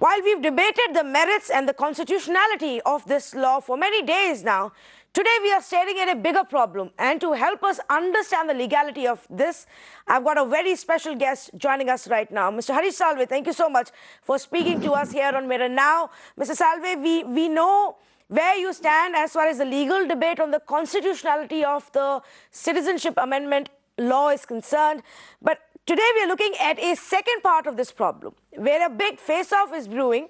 While we've debated the merits and the constitutionality of this law for many days now, today we are staring at a bigger problem. And to help us understand the legality of this, I've got a very special guest joining us right now. Mr. Harish Salve, thank you so much for speaking to us here on Mirror Now. Mr. Salve, we know where you stand as far as the legal debate on the constitutionality of the Citizenship Amendment law is concerned. But today we are looking at a second part of this problem, where a big face-off is brewing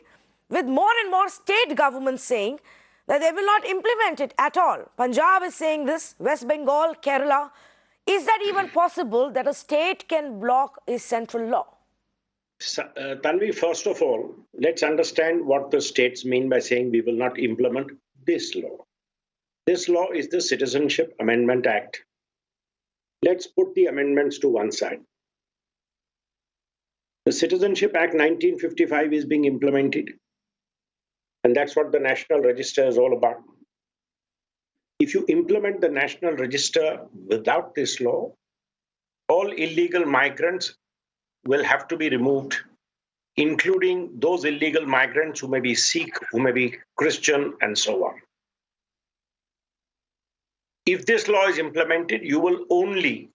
with more and more state governments saying that they will not implement it at all. Punjab is saying this, West Bengal, Kerala. Is that even possible that a state can block a central law? Tanvi, first of all, let's understand what the states mean by saying we will not implement this law. This law is the Citizenship Amendment Act. Let's put the amendments to one side. The Citizenship Act 1955 is being implemented, and that's what the National Register is all about. If you implement the National Register without this law, all illegal migrants will have to be removed, including those illegal migrants who may be Sikh, who may be Christian, and so on. If this law is implemented, you will only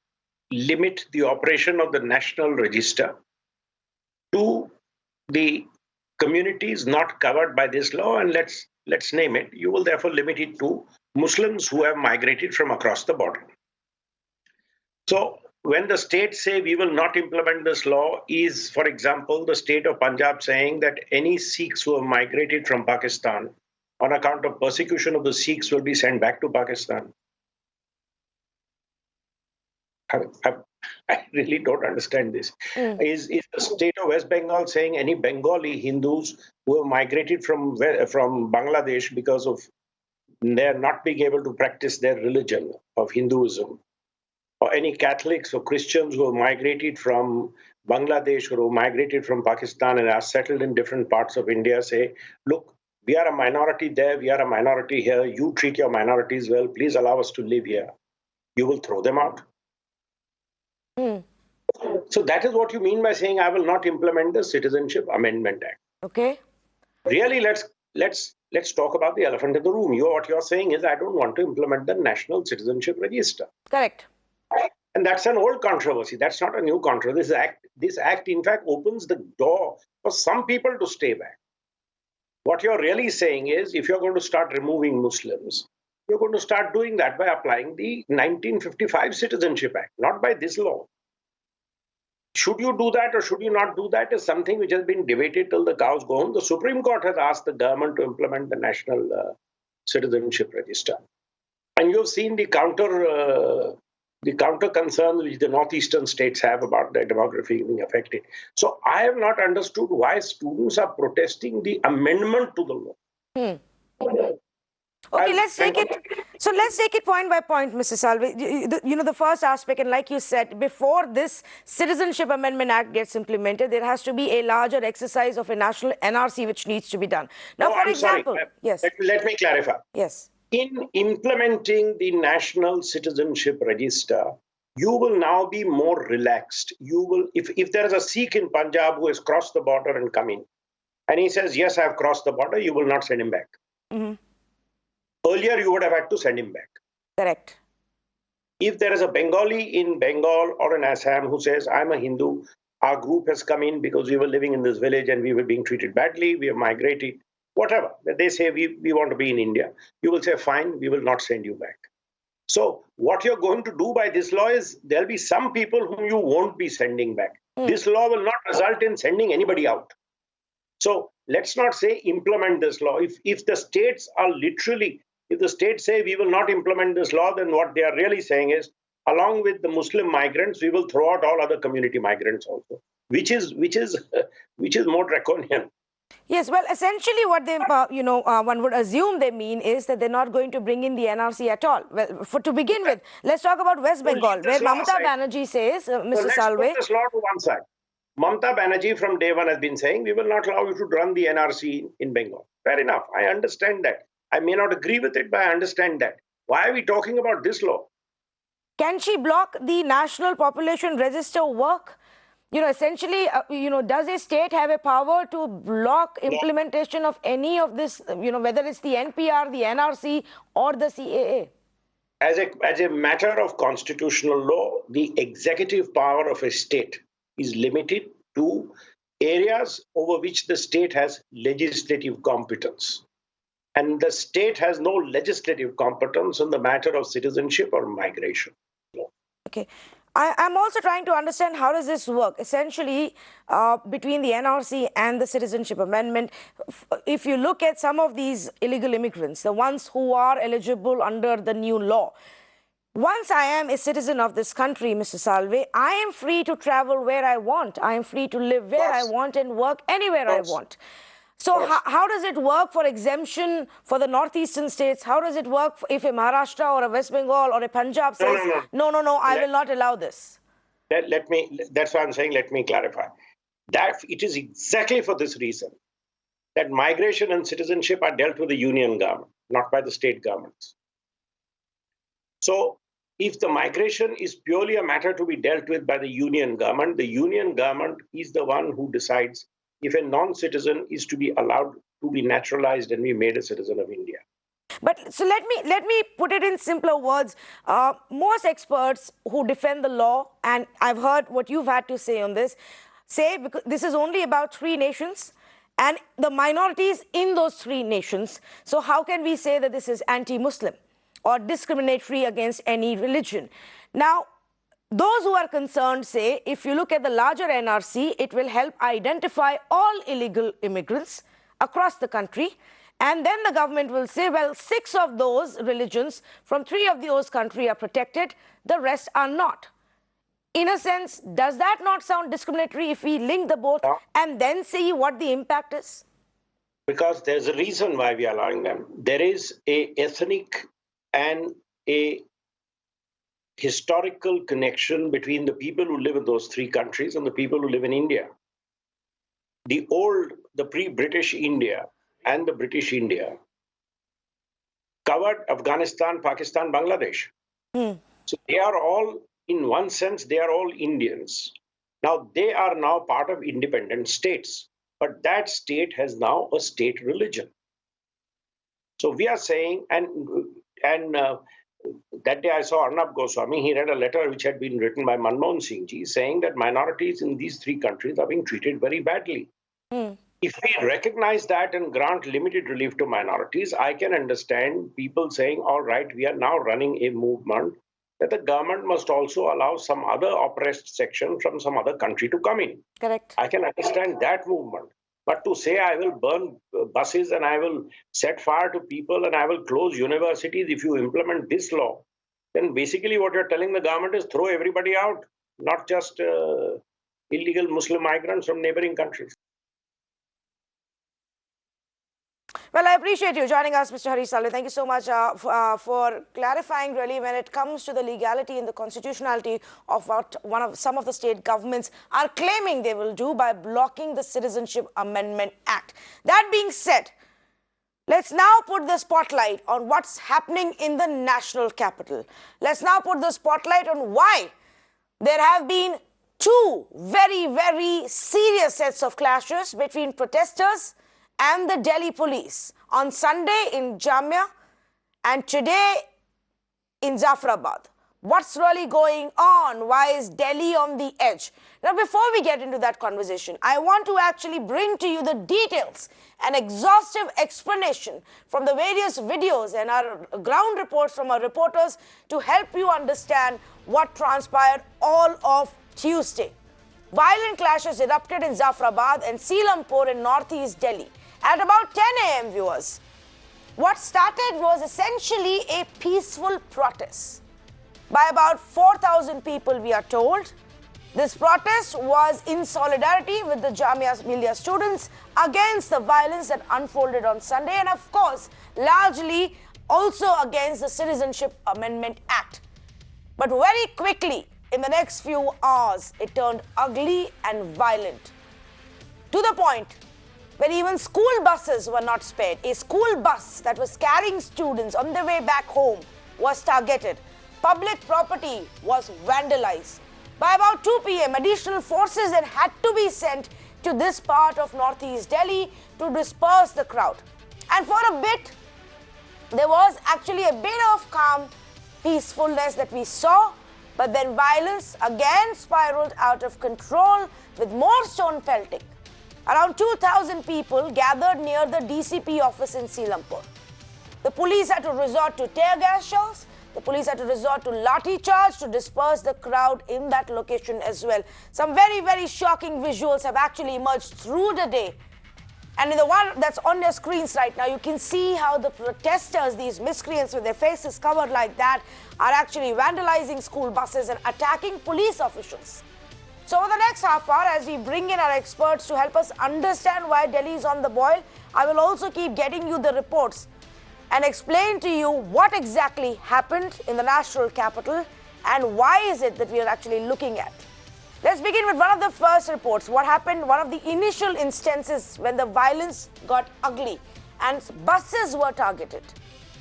limit the operation of the National Register to the communities not covered by this law, and let's name it. You will therefore limit it to Muslims who have migrated from across the border. So when the states say we will not implement this law is, for example, the state of Punjab saying that any Sikhs who have migrated from Pakistan on account of persecution of the Sikhs will be sent back to Pakistan. I really don't understand this. Is the state of West Bengal saying any Bengali Hindus who have migrated from Bangladesh because of their not being able to practice their religion of Hinduism, or any Catholics or Christians who have migrated from Bangladesh or who migrated from Pakistan and are settled in different parts of India, say, look, we are a minority there, we are a minority here, you treat your minorities well, please allow us to live here. You will throw them out. So that is what you mean by saying I will not implement the Citizenship Amendment Act. Okay. Really, let's talk about the elephant in the room. What you're saying is I don't want to implement the National Citizenship Register. Correct. And that's an old controversy. That's not a new controversy. This act, in fact, opens the door for some people to stay back. What you're really saying is if you're going to start removing Muslims, you're going to start doing that by applying the 1955 Citizenship Act, not by this law. Should you do that or should you not do that is something which has been debated till the cows go home. The Supreme Court has asked the government to implement the National Citizenship Register. And you've seen the counter concerns which the northeastern states have about their demography being affected. So I have not understood why students are protesting the amendment to the law. Okay, let's take it. So let's take it point by point, Mr. Salve. You know, the first aspect, and like you said, before this Citizenship Amendment Act gets implemented, there has to be a larger exercise of a national NRC which needs to be done. Now, for example, yes. Let me clarify. Yes. In implementing the National Citizenship Register, you will now be more relaxed. You will, if there is a Sikh in Punjab who has crossed the border and come in, and he says, yes, I have crossed the border, you will not send him back. Earlier, you would have had to send him back. Correct. If there is a Bengali in Bengal or in Assam who says, I'm a Hindu, our group has come in because we were living in this village and we were being treated badly, we have migrated, whatever. They say we want to be in India. You will say, fine, we will not send you back. So what you're going to do by this law is there'll be some people whom you won't be sending back. This law will not result in sending anybody out. So let's not say implement this law. If the states are literally, if the states say we will not implement this law, then what they are really saying is, along with the Muslim migrants, we will throw out all other community migrants also, which is more draconian. Yes, well, essentially what they, one would assume they mean is that they're not going to bring in the NRC at all. Well, to begin with, let's talk about West Bengal, where Mamata Banerjee says, Mr. Salve. Let's put this law to one side. Mamata Banerjee from day one has been saying, we will not allow you to run the NRC in Bengal. Fair enough. I understand that. I may not agree with it, but I understand that. Why are we talking about this law? Can she block the National Population Register work? essentially, does a state have a power to block implementation of any of this, whether it's the NPR, the NRC, or the CAA? As a matter of constitutional law, the executive power of a state is limited to areas over which the state has legislative competence. And the state has no legislative competence in the matter of citizenship or migration. Okay. I'm also trying to understand how does this work. Essentially, between the NRC and the Citizenship Amendment, if you look at some of these illegal immigrants, the ones who are eligible under the new law, once I am a citizen of this country, Mr. Salve, I am free to travel where I want. I am free to live where I want and work anywhere I want. So how does it work for exemption for the northeastern states? How does it work if a Maharashtra or a West Bengal or a Punjab says, no, I will not allow this? That's why I'm saying, let me clarify. That it is exactly for this reason that migration and citizenship are dealt with the union government, not by the state governments. So if the migration is purely a matter to be dealt with by the union government is the one who decides if a non-citizen is to be allowed to be naturalized and be made a citizen of India. But so let me put it in simpler words. Most experts who defend the law, and I've heard what you've had to say on this, say because this is only about 3 nations and the minorities in those 3 nations. So how can we say that this is anti-Muslim or discriminatory against any religion? Now, those who are concerned say, if you look at the larger NRC, it will help identify all illegal immigrants across the country. And then the government will say, well, 6 of those religions from 3 of those countries are protected, the rest are not. In a sense, does that not sound discriminatory if we link the both and then see what the impact is? Because there's a reason why we are allowing them. There is a ethnic and a historical connection between the people who live in those 3 countries and the people who live in India. The pre-British India and the British India covered Afghanistan, Pakistan, Bangladesh. So they are all, in one sense, they are all Indians. Now, they are now part of independent states, but that state has now a state religion. So we are saying, and that day I saw Arnab Goswami, he read a letter which had been written by Manmohan Singh ji saying that minorities in these 3 countries are being treated very badly. If we recognize that and grant limited relief to minorities, I can understand people saying, all right, we are now running a movement that the government must also allow some other oppressed section from some other country to come in. Correct. I can understand that movement. But to say I will burn buses and I will set fire to people and I will close universities if you implement this law, then basically what you're telling the government is throw everybody out, not just illegal Muslim migrants from neighboring countries. Well, I appreciate you joining us, Mr. Hari Salve. Thank you so much for clarifying, really, when it comes to the legality and the constitutionality of what some of the state governments are claiming they will do by blocking the Citizenship Amendment Act. That being said, let's now put the spotlight on what's happening in the national capital. Let's now put the spotlight on why there have been 2 very, very serious sets of clashes between protesters and the Delhi police on Sunday in Jamia and today in Zafrabad. What's really going on? Why is Delhi on the edge? Now, before we get into that conversation, I want to actually bring to you the details and exhaustive explanation from the various videos and our ground reports from our reporters to help you understand what transpired all of Tuesday. Violent clashes erupted in Zafrabad and Seelampur in northeast Delhi at about 10 a.m. viewers. What started was essentially a peaceful protest by about 4,000 people, we are told. This protest was in solidarity with the Jamia Millia students against the violence that unfolded on Sunday and, of course, largely also against the Citizenship Amendment Act. But very quickly, in the next few hours, it turned ugly and violent, to the point where even school buses were not spared. A school bus that was carrying students on their way back home was targeted. Public property was vandalized. By about 2 p.m., additional forces then had to be sent to this part of northeast Delhi to disperse the crowd. And for a bit, there was actually a bit of calm, peacefulness that we saw, but then violence again spiraled out of control with more stone pelting. Around 2,000 people gathered near the DCP office in Selampur. The police had to resort to tear gas shells. The police had to resort to lathi charge to disperse the crowd in that location as well. Some very, very shocking visuals have actually emerged through the day. And in the one that's on your screens right now, you can see how the protesters, these miscreants with their faces covered like that, are actually vandalizing school buses and attacking police officials. So over the next half hour, as we bring in our experts to help us understand why Delhi is on the boil, I will also keep getting you the reports and explain to you what exactly happened in the national capital and why is it that we are actually looking at. Let's begin with one of the first reports. What happened, one of the initial instances when the violence got ugly and buses were targeted.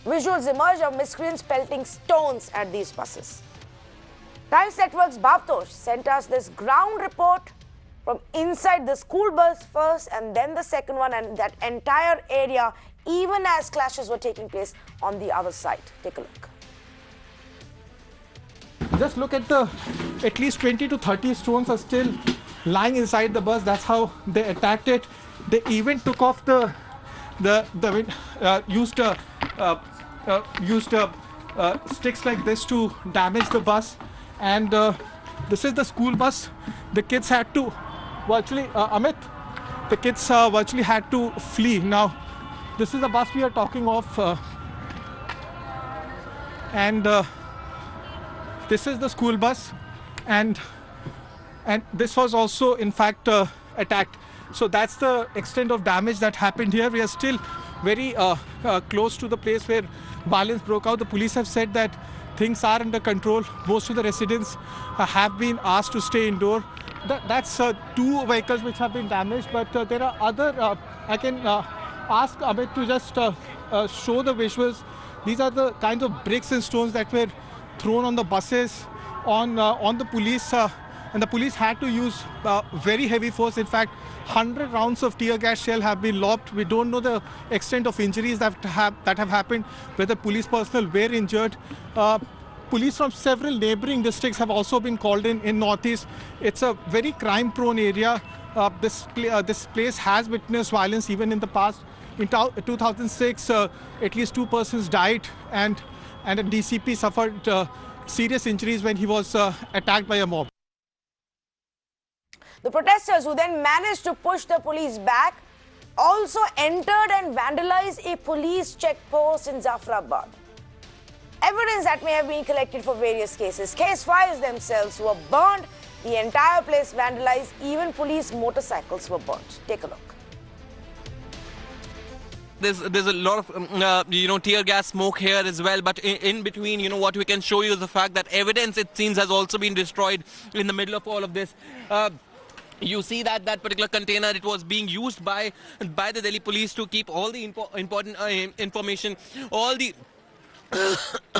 Visuals emerged of miscreants pelting stones at these buses. Times Network's Bhavtosh sent us this ground report from inside the school bus first and then the second one, and that entire area, even as clashes were taking place on the other side. Take a look. Just look at at least 20 to 30 stones are still lying inside the bus. That's how they attacked it. They even took off used sticks like this to damage the bus. And this is the school bus. The kids had to virtually, Amit, the kids virtually had to flee. Now, this is the bus we are talking of. This is the school bus, and this was also in fact attacked. So that's the extent of damage that happened here. We are still very close to the place where violence broke out. The police have said that things are under control. Most of the residents have been asked to stay indoor. That's 2 vehicles which have been damaged, but there are other. I can ask Amit to just show the visuals. These are the kinds of bricks and stones that were thrown on the buses, on the police, and the police had to use very heavy force. In fact, 100 rounds of tear gas shell have been lobbed. We don't know the extent of injuries that have happened, whether police personnel were injured. Police from several neighboring districts have also been called in Northeast. It's a very crime-prone area. This place has witnessed violence even in the past. In 2006, at least 2 persons died, and a DCP suffered serious injuries when he was attacked by a mob. The protesters, who then managed to push the police back, also entered and vandalized a police checkpost in Zafrabad. Evidence that may have been collected for various cases. Case files themselves were burned, the entire place vandalized, even police motorcycles were burnt. Take a look. There's a lot of tear gas smoke here as well, but in between, what we can show you is the fact that evidence, it seems, has also been destroyed in the middle of all of this. You see that particular container, it was being used by the Delhi police to keep all the important information, all the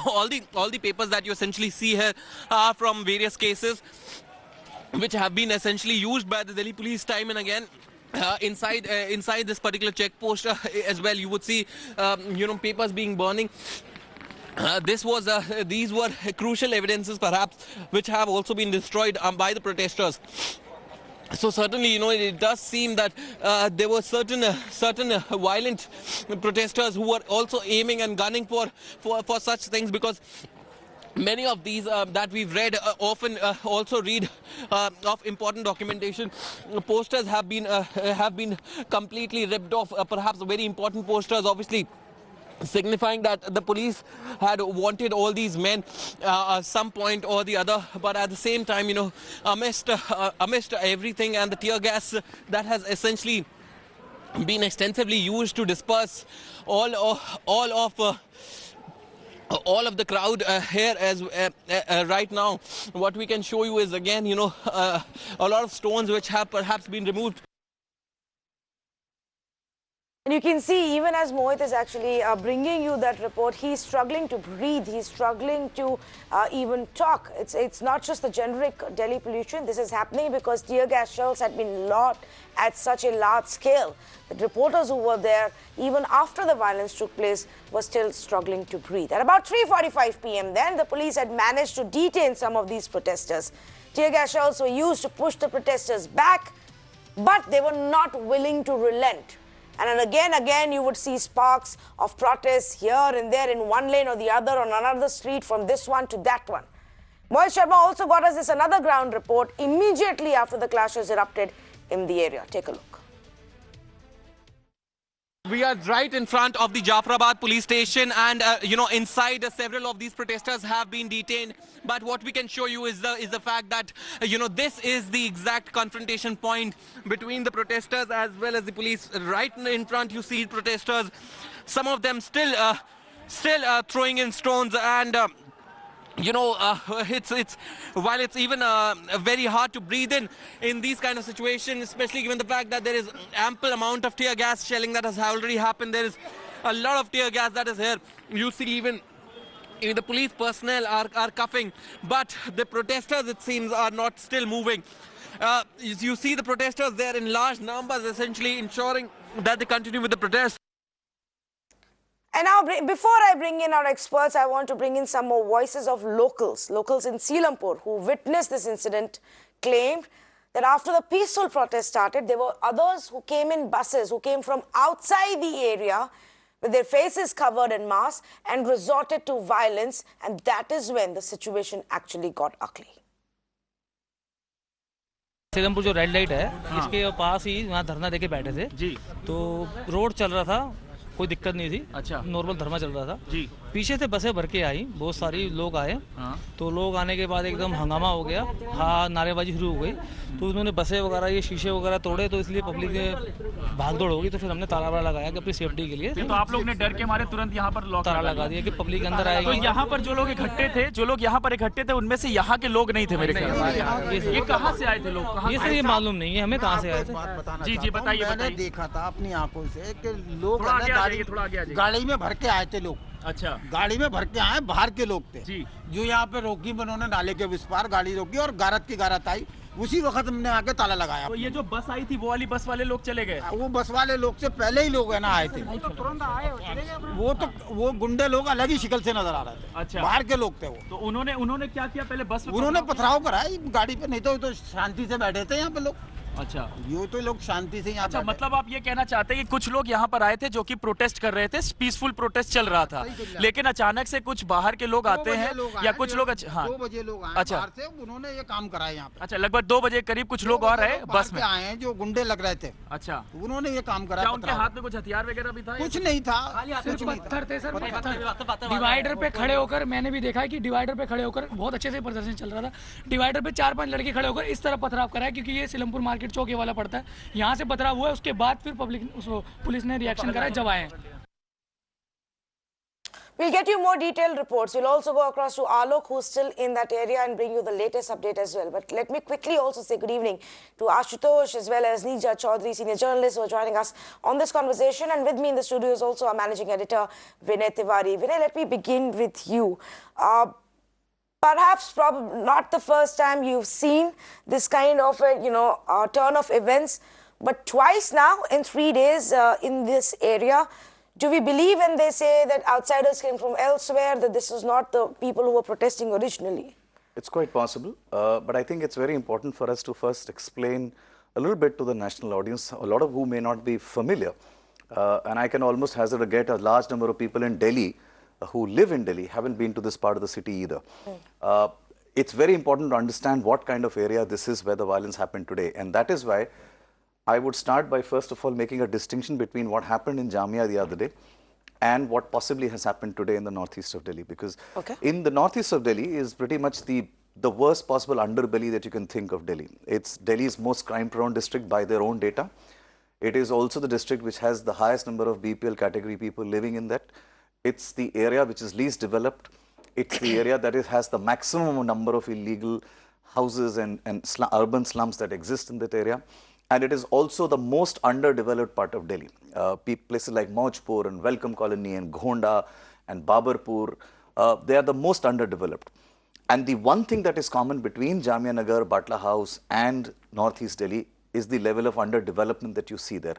all the papers that you essentially see here are from various cases which have been essentially used by the Delhi police time and again. Inside this particular check post as well, you would see papers being burning. These were crucial evidences perhaps which have also been destroyed by the protesters. So certainly, it does seem that there were certain violent protesters who were also aiming and gunning for such things, because many of these that we've read often also read of important documentation. Posters have been completely ripped off. Perhaps very important posters, obviously signifying that the police had wanted all these men at some point or the other. But at the same time, amidst everything and the tear gas that has essentially been extensively used to disperse all of the crowd here as right now, what we can show you is again, a lot of stones which have perhaps been removed. And you can see, even as Mohit is actually bringing you that report, he's struggling to breathe. He's struggling to even talk. It's not just the generic Delhi pollution. This is happening because tear gas shells had been launched at such a large scale that reporters who were there, even after the violence took place, were still struggling to breathe. At about 3:45 p.m. then, the police had managed to detain some of these protesters. Tear gas shells were used to push the protesters back, but they were not willing to relent. And again, you would see sparks of protests here and there in one lane or the other on another street, from this one to that one. Mohit Sharma also got us this another ground report immediately after the clashes erupted in the area. Take a look. We are right in front of the Jafrabad police station, and inside several of these protesters have been detained. But what we can show you is the fact that this is the exact confrontation point between the protesters as well as the police. Right in front, you see protesters, some of them still throwing in stones, and it's while it's even very hard to breathe in these kind of situations, especially given the fact that there is ample amount of tear gas shelling that has already happened. There is a lot of tear gas that is here. You see even the police personnel are cuffing, but the protesters, it seems, are not still moving. You see the protesters there in large numbers, essentially ensuring that they continue with the protest. And now, before I bring in our experts, I want to bring in some more voices of locals in Selampur who witnessed this incident, claimed that after the peaceful protest started, there were others who came in buses, who came from outside the area with their faces covered in masks and resorted to violence, and that is when the situation actually got ugly. Seelampur जो red light है, इसके पास ही वहाँ धरना देके बैठे थे जी। तो road चल रहा था, कोई दिक्कत नहीं थी। अच्छा, नॉर्मल धर्मा चल रहा था जी। पीछे से बसें भर के आई, बहुत सारी लोग आए। तो लोग आने के बाद एकदम हंगामा हो गया, हाँ नारेबाजी शुरू हो गई। तो उन्होंने बसें वगैरह, ये शीशे वगैरह तोड़े, तो इसलिए पब्लिक ने भागदौड़ होगी। तो फिर हमने ताला वाला लगाया कि अपनी सेफ्टी के लिए। तो आप लोग ने डर के मारे तुरंत यहाँ पर लॉक ताला लगा दिया कि पब्लिक अंदर आएगी। तो यहाँ पर जो लोग इकट्ठे थे, जो लोग यहाँ पर इकट्ठे थे, उनमें से यहाँ के लोग नहीं थे मेरे ख्याल से। ये कहाँ से आए थे लोग? ये सर ये मालूम नहीं है हमें कहाँ से आए थे। जी जी बताइए। मैंने देखा था अपनी आंखों से कि लोग गाड़ी में भर के आए थे लोग। अच्छा, गाड़ी में भर के आए, बाहर के लोग थे जी। जो यहाँ पे रोकी, उन्होंने नाले के उस पार गाड़ी रोकी और गारत की गारत आई। उसी वक्त हमने आके ताला लगाया। तो ये जो बस आई थी, वो वाली बस वाले लोग चले गए? वो बस वाले लोग से पहले ही लोग है ना आए थे। वो गुंडे लोग अलग ही शक्ल से नजर आ रहे थे। अच्छा, बाहर के लोग थे वो। तो उन्होंने क्या किया? पहले बस उन्होंने पथराव कराया गाड़ी पे, नहीं तो शांति से बैठे थे यहाँ पे लोग। अच्छा, ये तो लोग शांति से यहाँ। अच्छा, मतलब आप ये कहना चाहते हैं कि कुछ लोग यहाँ पर आए थे जो कि प्रोटेस्ट कर रहे थे, पीसफुल प्रोटेस्ट चल रहा था, लेकिन अचानक से कुछ बाहर के लोग आते हैं या कुछ लोग? हाँ, 2 बजे लोग आए बाहर से, उन्होंने ये काम कराया यहाँ पे। अच्छा, लगभग 2 बजे करीब कुछ लोग और आए, बस में आए हैं जो गुंडे लग रहे थे। अच्छा, उन्होंने ये काम कराया। उनके हाथ में कुछ हथियार वगैरह भी था? कुछ नहीं था, पत्थर थे सर, पत्थर। डिवाइडर पे खड़े होकर मैंने भी देखा है कि डिवाइडर पे खड़े होकर बहुत अच्छे से प्रदर्शन चल रहा था। डिवाइडर पे 4-5 लड़के खड़े होकर इस तरह पथराव कराया, क्योंकि ये सीलमपुर मार्केट चौक वाला पड़ता है। यहाँ से पथराव हुआ, उसके बाद फिर पुलिस ने रिएक्शन कराया जब आए। We'll get you more detailed reports. We'll also go across to Alok, who's still in that area, and bring you the latest update as well. But let me quickly also say good evening to Ashutosh as well as Neerja Chowdhury, senior journalist, who are joining us on this conversation. And with me in the studio is also our managing editor, Vinay Tiwari. Vinay, let me begin with you. Perhaps probably not the first time you've seen this kind of a turn of events, but twice now in 3 days in this area. Do we believe when they say that outsiders came from elsewhere, that this is not the people who were protesting originally? It's quite possible, but I think it's very important for us to first explain a little bit to the national audience, a lot of who may not be familiar. And I can almost hazard a guess, a large number of people in Delhi who live in Delhi haven't been to this part of the city either. It's very important to understand what kind of area this is where the violence happened today. And that is why I would start by first of all making a distinction between what happened in Jamia the other day and what possibly has happened today in the northeast of Delhi. Because in the northeast of Delhi is pretty much the worst possible underbelly that you can think of Delhi. It's Delhi's most crime-prone district by their own data. It is also the district which has the highest number of BPL category people living in that. It's the area which is least developed. It's the area that has the maximum number of illegal houses and urban slums that exist in that area. and it is also the most underdeveloped part of Delhi. Places like Maujpur and Welcome Colony and Gonda and Babarpur, they are the most underdeveloped. And the one thing that is common between Jamia Nagar, Batla House and Northeast Delhi is the level of underdevelopment that you see there.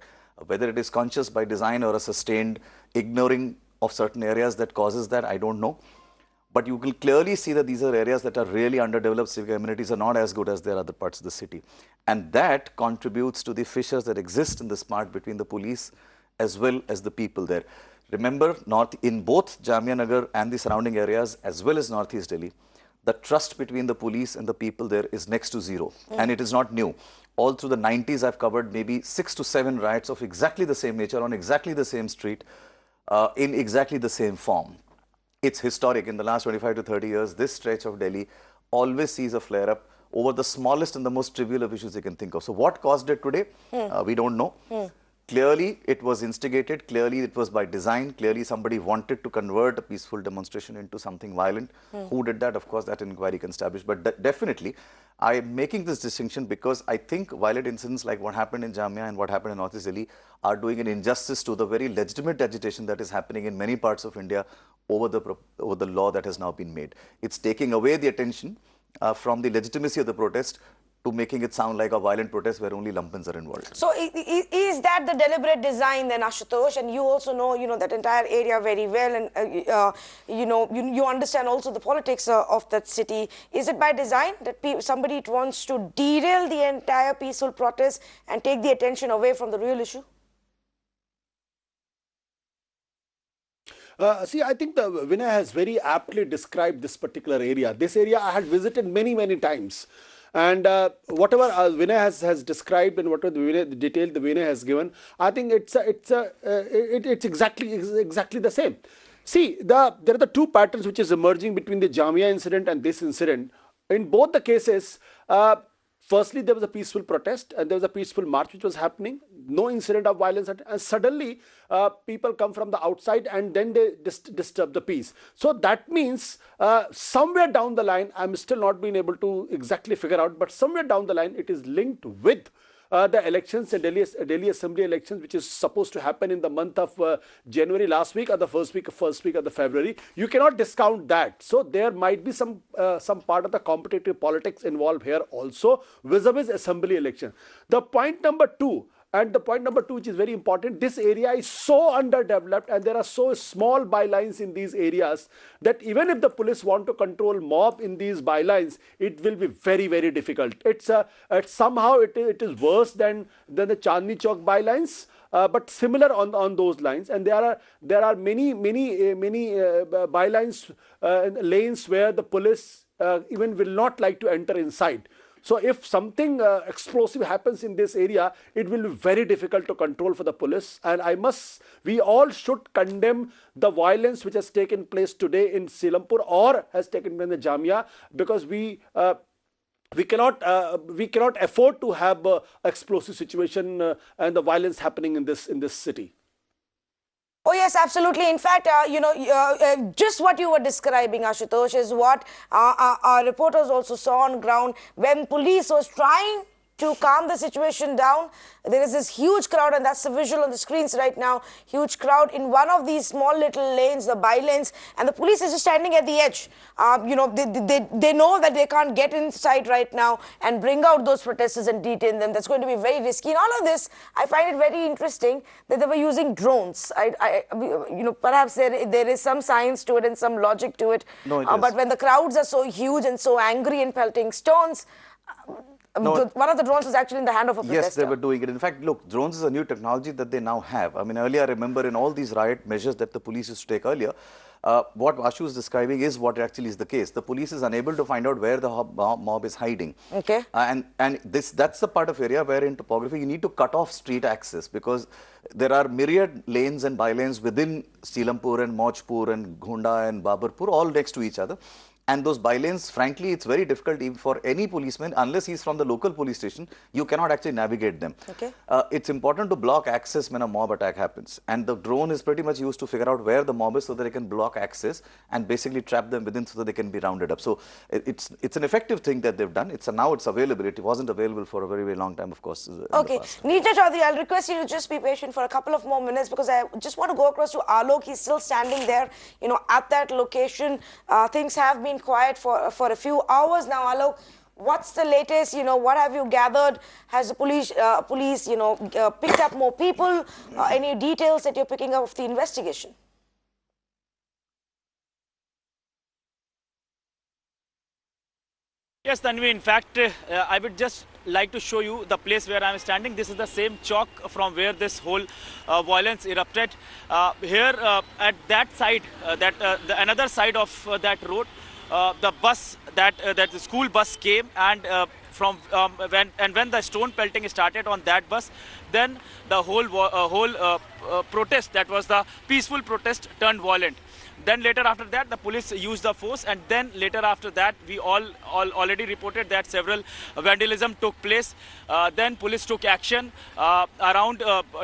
Whether it is conscious by design or a sustained ignoring of certain areas that causes that, I don't know. But you will clearly see that these are areas that are really underdeveloped. Civic amenities are not as good as their other parts of the city. And that contributes to the fissures that exist in the smart between the police as well as the people there. Remember, in both Jamia Nagar and the surrounding areas as well as Northeast Delhi, the trust between the police and the people there is next to zero. And it is not new. All through the 90s, I've covered maybe 6 to 7 riots of exactly the same nature on exactly the same street in exactly the same form. It's historic. In the last 25 to 30 years, this stretch of Delhi always sees a flare-up over the smallest and the most trivial of issues you can think of. So what caused it today? We don't know. Clearly, it was instigated. Clearly, it was by design. Clearly, somebody wanted to convert a peaceful demonstration into something violent. Who did that? Of course, that inquiry can establish. But definitely, I am making this distinction because I think violent incidents like what happened in Jamia and what happened in Northeast Delhi are doing an injustice to the very legitimate agitation that is happening in many parts of India over the law that has now been made. It's taking away the attention from the legitimacy of the protest to making it sound like a violent protest where only lumpens are involved. So is that the deliberate design then, Ashutosh? And you also know, that entire area very well, and you understand also the politics of that city. Is it by design that somebody wants to derail the entire peaceful protest and take the attention away from the real issue? See, I think Vinay has very aptly described this particular area. This area I had visited many, many times. And whatever Vinay has described and whatever the detail the Vinay has given, I think it's exactly the same. See, there are the two patterns which is emerging between the Jamia incident and this incident. In both the cases, firstly, there was a peaceful protest and there was a peaceful march which was happening. No incident of violence. And suddenly, people come from the outside and then they disturb the peace. So that means somewhere down the line, I'm still not being able to exactly figure out, but somewhere down the line, it is linked with the elections, the Delhi Assembly elections, which is supposed to happen in the month of January last week or the first week of the February. You cannot discount that. So there might be some part of the competitive politics involved here also vis-a-vis Assembly election. The point number two, which is very important, this area is so underdeveloped and there are so small bylines in these areas that even if the police want to control mob in these bylines, it will be very, very difficult. Somehow it is worse than the Chandni Chowk bylines, but similar on those lines. And there are many bylines, lanes where the police even will not like to enter inside. So if something explosive happens in this area, it will be very difficult to control for the police. And we all should condemn the violence which has taken place today in Silampur or has taken place in the Jamia, because we cannot afford to have explosive situation and the violence happening in this city. Oh yes, absolutely. In fact, just what you were describing, Ashutosh, is what our reporters also saw on ground when police was trying to calm the situation down. There is this huge crowd, and that's the visual on the screens right now, huge crowd in one of these small little lanes, the by-lanes, and the police is just standing at the edge. They know that they can't get inside right now and bring out those protesters and detain them. That's going to be very risky. In all of this, I find it very interesting that they were using drones. Perhaps there is some science to it and some logic to it. No, but when the crowds are so huge and so angry and pelting stones, one of the drones was actually in the hand of a protester. Yes, they were doing it. In fact, look, drones is a new technology that they now have. I mean, earlier, I remember in all these riot measures that the police used to take earlier, what Ashu is describing is what actually is the case. The police is unable to find out where the mob is hiding. Okay. And that's the part of area where in topography you need to cut off street access, because there are myriad lanes and bylanes within Silampur and Maujpur and Gonda and Babarpur, all next to each other. And those bylanes, frankly, it's very difficult even for any policeman, unless he's from the local police station, you cannot actually navigate them. Okay. It's important to block access when a mob attack happens. And the drone is pretty much used to figure out where the mob is so that they can block access and basically trap them within so that they can be rounded up. So it's an effective thing that they've done. Now it's available. It wasn't available for a very, very long time, of course. Okay. Neerja Chowdhury, I'll request you to just be patient for a couple of more minutes because I just want to go across to Alok. He's still standing there, you know, at that location. Things have been quiet for a few hours now. Alok, what's the latest? You know, what have you gathered? Has the police you know, picked up more people? Any details that you're picking up of the investigation? Yes, Tanvi, in fact, I would just like to show you the place where I am standing. This is the same chalk from where this whole violence erupted. Here at that side, another side of that road, the bus, that the school bus came, and when the stone pelting started on that bus, then the whole protest, that was the peaceful protest, turned violent. Then later after that, the police used the force, and then later after that, we all already reported that several vandalism took place. Then police took action. Around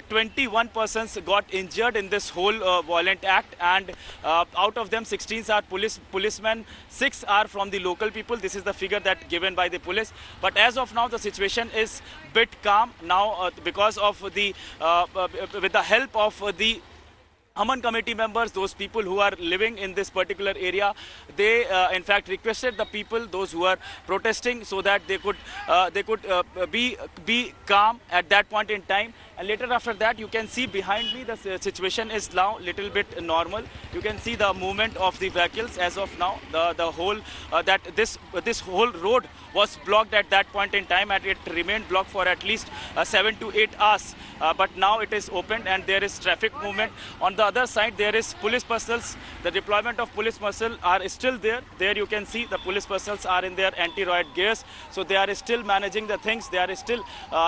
21 persons got injured in this whole violent act, and out of them 16 are policemen, 6 are from the local people. This is the figure that given by the police. But as of now, the situation is bit calm now because of the with the help of the Aman committee members, those people who are living in this particular area, they in fact requested the people, those who are protesting, so that they could be calm at that point in time. And later after that, you can see behind me, the situation is now little bit normal. You can see the movement of the vehicles as of now. The whole this whole road was blocked at that point in time, and it remained blocked for at least 7 to 8 hours. But now it is opened, and there is traffic movement. On the other side, there is police personnel. The deployment of police personnel are still there. There you can see the police personnel are in their anti-riot gears. So they are still managing the things. They are still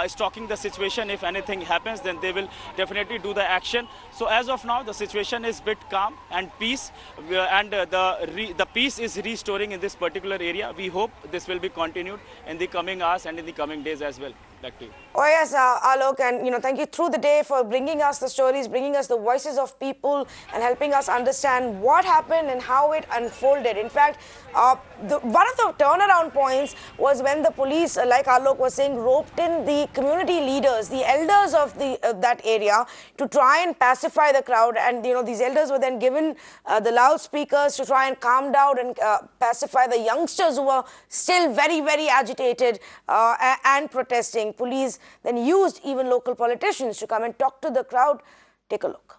stalking the situation. If anything happens, then they will definitely do the action. So as of now, the situation is bit calm and peace, and the peace is restoring in this particular area. We hope this will be continued in the coming hours and in the coming days as well. Back to you. Oh yes, Alok, and you know, thank you through the day for bringing us the stories, bringing us the voices of people, and helping us understand what happened and how it unfolded. In fact, one of the turnaround points was when the police, like Alok was saying, roped in the community leaders, the elders of that area, to try and pacify the crowd. And you know, these elders were then given the loudspeakers to try and calm down and pacify the youngsters who were still very, very agitated and protesting. Police then used even local politicians to come and talk to the crowd. Take a look.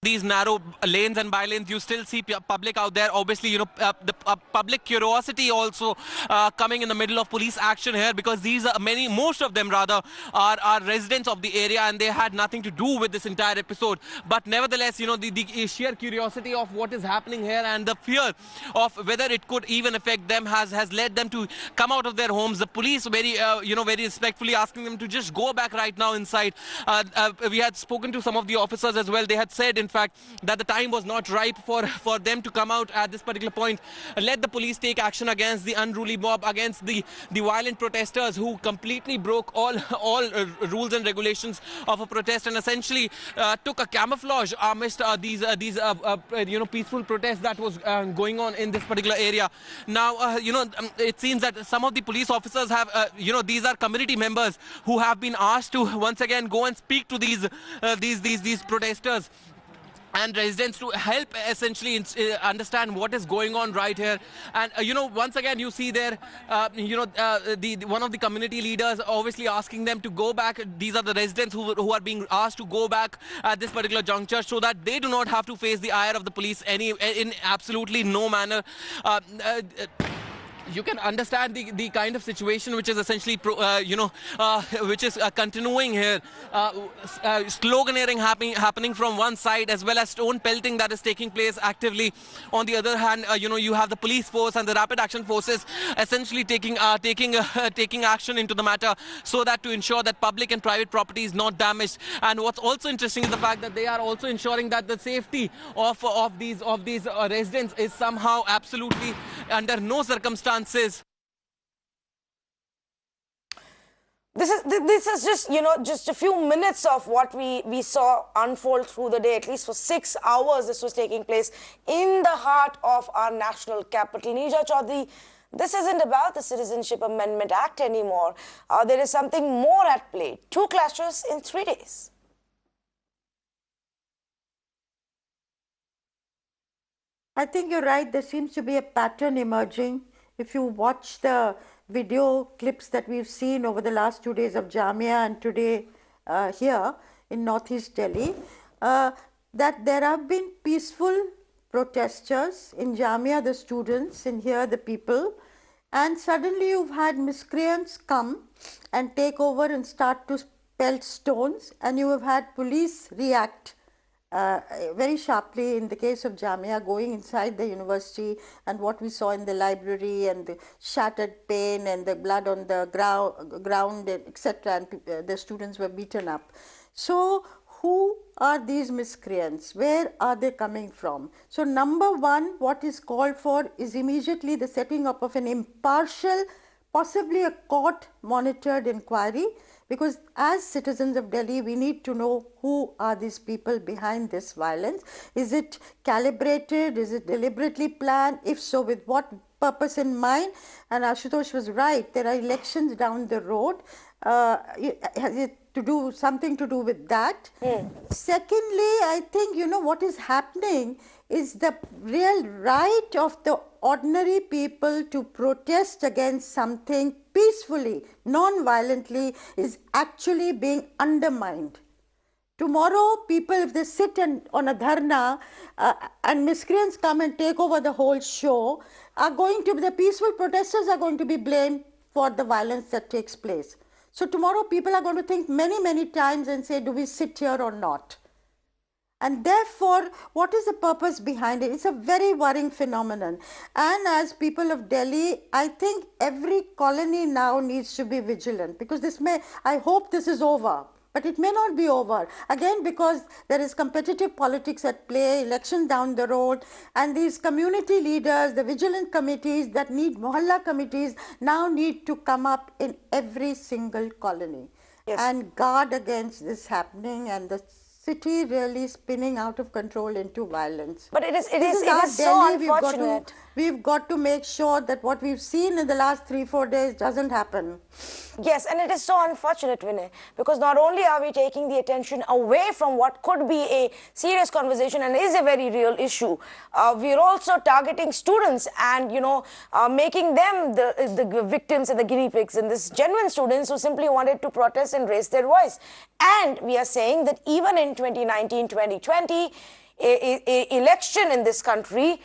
These narrow lanes and bylanes, you still see public out there. Obviously, you know, the public curiosity also coming in the middle of police action here, because these are most of them rather are residents of the area, and they had nothing to do with this entire episode. But nevertheless, you know, the sheer curiosity of what is happening here and the fear of whether it could even affect them has led them to come out of their homes. The police very respectfully asking them to just go back right now inside. We had spoken to some of the officers as well. They had said, in fact, that the time was not ripe for them to come out at this particular point. Let the police take action against the unruly mob, against the violent protesters who completely broke all rules and regulations of a protest, and essentially took a camouflage amidst these peaceful protests that was going on in this particular area. Now, it seems that some of the police officers have, these are community members who have been asked to once again go and speak to these protesters and residents to help essentially understand what is going on right here. And once again you see there one of the community leaders obviously asking them to go back. These are the residents who are being asked to go back at this particular juncture, so that they do not have to face the ire of the police in absolutely no manner. you can understand the kind of situation which is essentially, which is continuing here. Sloganeering happening from one side, as well as stone pelting that is taking place actively. On the other hand, you have the police force and the rapid action forces essentially taking action into the matter, so that to ensure that public and private property is not damaged. And what's also interesting is the fact that they are also ensuring that the safety of these residents is somehow absolutely under no circumstances. This is just, just a few minutes of what we saw unfold through the day. At least for 6 hours, this was taking place in the heart of our national capital. Neerja Chowdhury, this isn't about the Citizenship Amendment Act anymore. There is something more at play. 2 clashes in 3 days. I think you're right. There seems to be a pattern emerging. If you watch the video clips that we've seen over the last 2 days of Jamia and today here in Northeast Delhi, that there have been peaceful protesters in Jamia, the students, in here the people, and suddenly you've had miscreants come and take over and start to pelt stones, and you have had police react very sharply in the case of Jamia, going inside the university, and what we saw in the library and the shattered pane and the blood on the ground, etc., and the students were beaten up. So who are these miscreants? Where are they coming from? So number one, what is called for is immediately the setting up of an impartial, possibly a court-monitored inquiry, because as citizens of Delhi, we need to know who are these people behind this violence. Is it calibrated? Is it deliberately planned? If so, with what purpose in mind? And Ashutosh was right. There are elections down the road. Has it something to do with that? Secondly, I think, what is happening is the real right of the ordinary people to protest against something peacefully, non-violently, is actually being undermined. Tomorrow, people, if they sit on a dharna and miscreants come and take over the whole show, the peaceful protesters are going to be blamed for the violence that takes place. So tomorrow, people are going to think many, many times and say, do we sit here or not? And therefore, what is the purpose behind it? It's a very worrying phenomenon. And as people of Delhi, I think every colony now needs to be vigilant, because I hope this is over, but it may not be over. Again, because there is competitive politics at play, election down the road, and these community leaders, the vigilant committees that need mohalla committees, now need to come up in every single colony and guard against this happening and the city really spinning out of control into violence. But it is so unfortunate. We've got to make sure that what we've seen in the last 3-4 days doesn't happen. Yes, and it is so unfortunate, Vinay, because not only are we taking the attention away from what could be a serious conversation and is a very real issue, we're also targeting students and, making them the victims and the guinea pigs, and this genuine students who simply wanted to protest and raise their voice. And we are saying that even in 2019-2020, a election in this country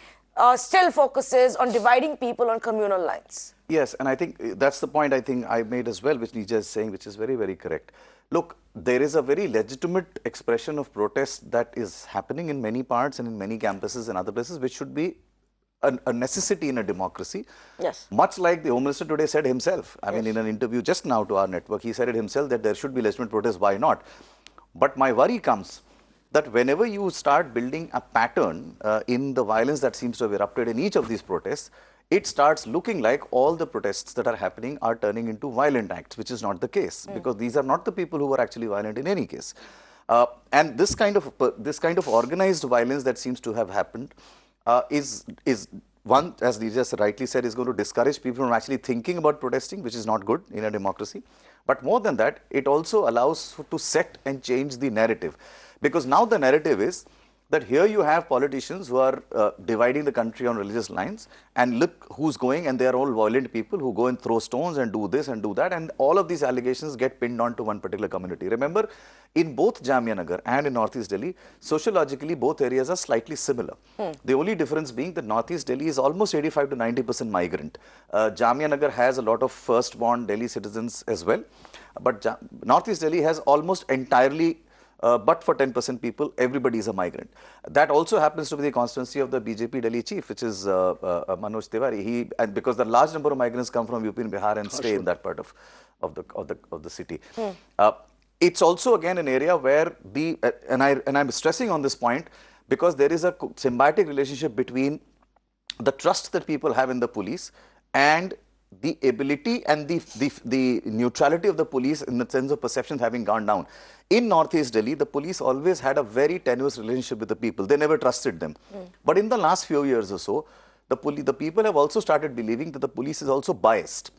still focuses on dividing people on communal lines. Yes, and I think that's the point I made as well, which Neerja is saying, which is very, very correct. Look, there is a very legitimate expression of protest that is happening in many parts and in many campuses and other places, which should be a necessity in a democracy. Yes. Much like the Home Minister today said himself. I mean, in an interview just now to our network, he said it himself that there should be legitimate protest. Why not? But my worry comes that whenever you start building a pattern in the violence that seems to have erupted in each of these protests, it starts looking like all the protests that are happening are turning into violent acts, which is not the case, because these are not the people who are actually violent in any case. And this kind of organized violence that seems to have happened is one, as Neerja rightly said, is going to discourage people from actually thinking about protesting, which is not good in a democracy. But more than that, it also allows to set and change the narrative. Because now the narrative is that here you have politicians who are dividing the country on religious lines, and look who's going, and they are all violent people who go and throw stones and do this and do that, and all of these allegations get pinned onto one particular community. Remember, in both Jamia Nagar and in Northeast Delhi, sociologically both areas are slightly similar. The only difference being that Northeast Delhi is almost 85 to 90% migrant. Jamia Nagar has a lot of first-born Delhi citizens as well, but Northeast Delhi has almost entirely but for 10% people, everybody is a migrant. That also happens to be the constituency of the BJP Delhi chief, which is Manoj Tiwari. And because the large number of migrants come from UP and Bihar and stay in that part of the city. It's also again an area where and I'm stressing on this point because there is a symbiotic relationship between the trust that people have in the police and the ability and the neutrality of the police in the sense of perceptions having gone down. In Northeast Delhi, the police always had a very tenuous relationship with the people. They never trusted them. But in the last few years or so, the people have also started believing that the police is also biased.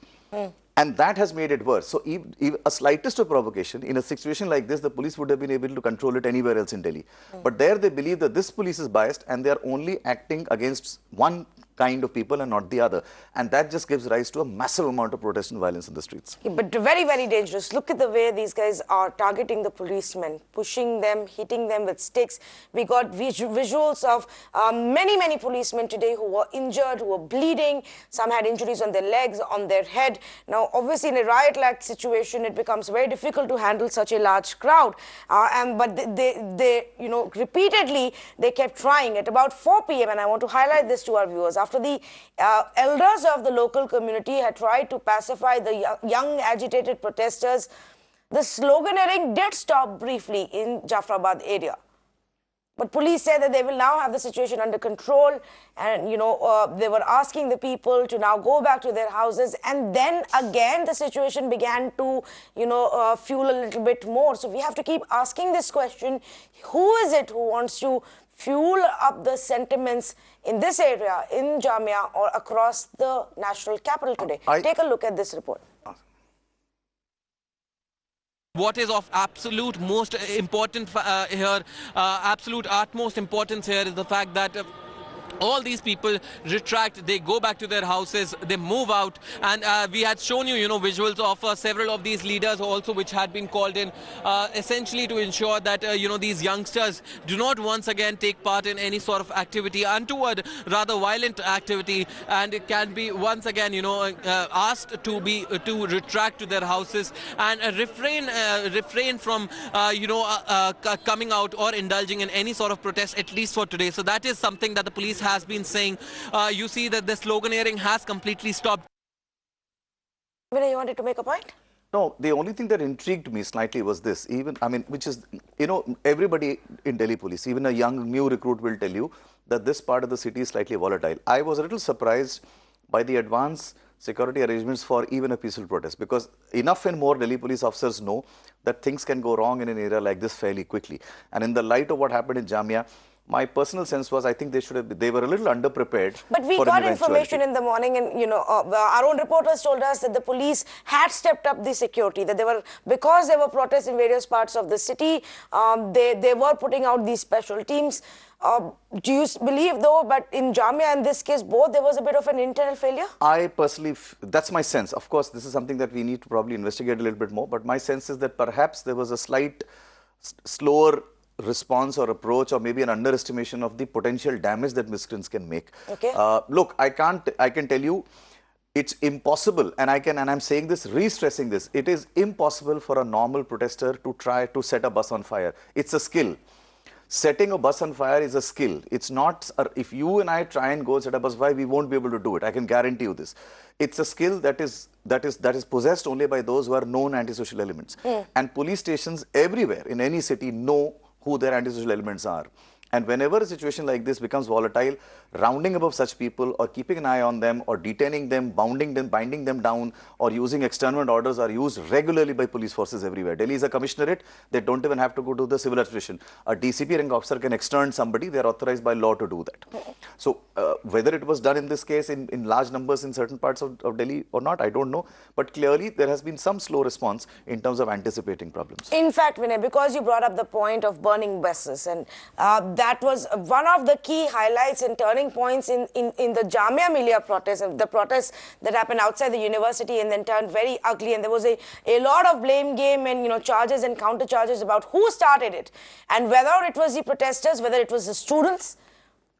And that has made it worse. So if a slightest of provocation, in a situation like this, the police would have been able to control it anywhere else in Delhi. But there they believe that this police is biased and they are only acting against one kind of people and not the other. And that just gives rise to a massive amount of protest and violence in the streets. But very, very dangerous. Look at the way these guys are targeting the policemen, pushing them, hitting them with sticks. We got visuals of many policemen today who were injured, who were bleeding. Some had injuries on their legs, on their head. Now, obviously, in a riot-like situation, it becomes very difficult to handle such a large crowd. But they, you know, repeatedly, they kept trying. At about 4 p.m., and I want to highlight this to our viewers, after the elders of the local community had tried to pacify the young agitated protesters, the sloganeering did stop briefly in Jafrabad area. But police said that they will now have the situation under control, and, you know, they were asking the people to now go back to their houses. And then again, the situation began to, you know, fuel a little bit more. So we have to keep asking this question: who is it who wants to fuel up the sentiments in this area, in Jamia, or across the national capital today? Take a look at this report. What is of absolute most important here, absolute utmost importance here is the fact that all these people retract, they go back to their houses, they move out, and we had shown you, visuals of several of these leaders also which had been called in, essentially to ensure that, these youngsters do not once again take part in any sort of activity, untoward, rather violent activity, and it can be once again, asked to retract to their houses and refrain from, coming out or indulging in any sort of protest, at least for today. So that is something that the police has been saying. You see that the sloganeering has completely stopped. Vinay, you wanted to make a point? No, the only thing that intrigued me slightly was this, which is, everybody in Delhi police, even a young new recruit will tell you that this part of the city is slightly volatile. I was a little surprised by the advanced security arrangements for even a peaceful protest, because enough and more Delhi police officers know that things can go wrong in an area like this fairly quickly. And in the light of what happened in Jamia, my personal sense was I think they were a little underprepared. But we got information in the morning, and our own reporters told us that the police had stepped up the security, that because there were protests in various parts of the city, they were putting out these special teams. Do you believe, though, but in Jamia, in this case, both, there was a bit of an internal failure? I personally, that's my sense. Of course, this is something that we need to probably investigate a little bit more, but my sense is that perhaps there was a slight slower response or approach, or maybe an underestimation of the potential damage that miscreants can make. Okay. Look, I can tell you, it's impossible, and I'm saying this, re-stressing this, it is impossible for a normal protester to try to set a bus on fire. It's a skill. Setting a bus on fire is a skill. It's not, if you and I try and go set a bus on fire, we won't be able to do it. I can guarantee you this. It's a skill that is possessed only by those who are known antisocial elements. And police stations everywhere in any city know who their antisocial elements are. And whenever a situation like this becomes volatile, rounding above such people or keeping an eye on them or detaining them, binding them down, or using externment orders are used regularly by police forces everywhere. Delhi is a commissionerate. They don't even have to go to the civil administration. A DCP rank officer can extern somebody. They are authorized by law to do that. So whether it was done in this case in large numbers in certain parts of Delhi or not, I don't know. But clearly there has been some slow response in terms of anticipating problems. In fact, Vinay, because you brought up the point of burning buses, and that was one of the key highlights and turning points in the Jamia Millia protest, the protests that happened outside the university and then turned very ugly. And there was a lot of blame game and, charges and counter charges about who started it and whether it was the protesters, whether it was the students,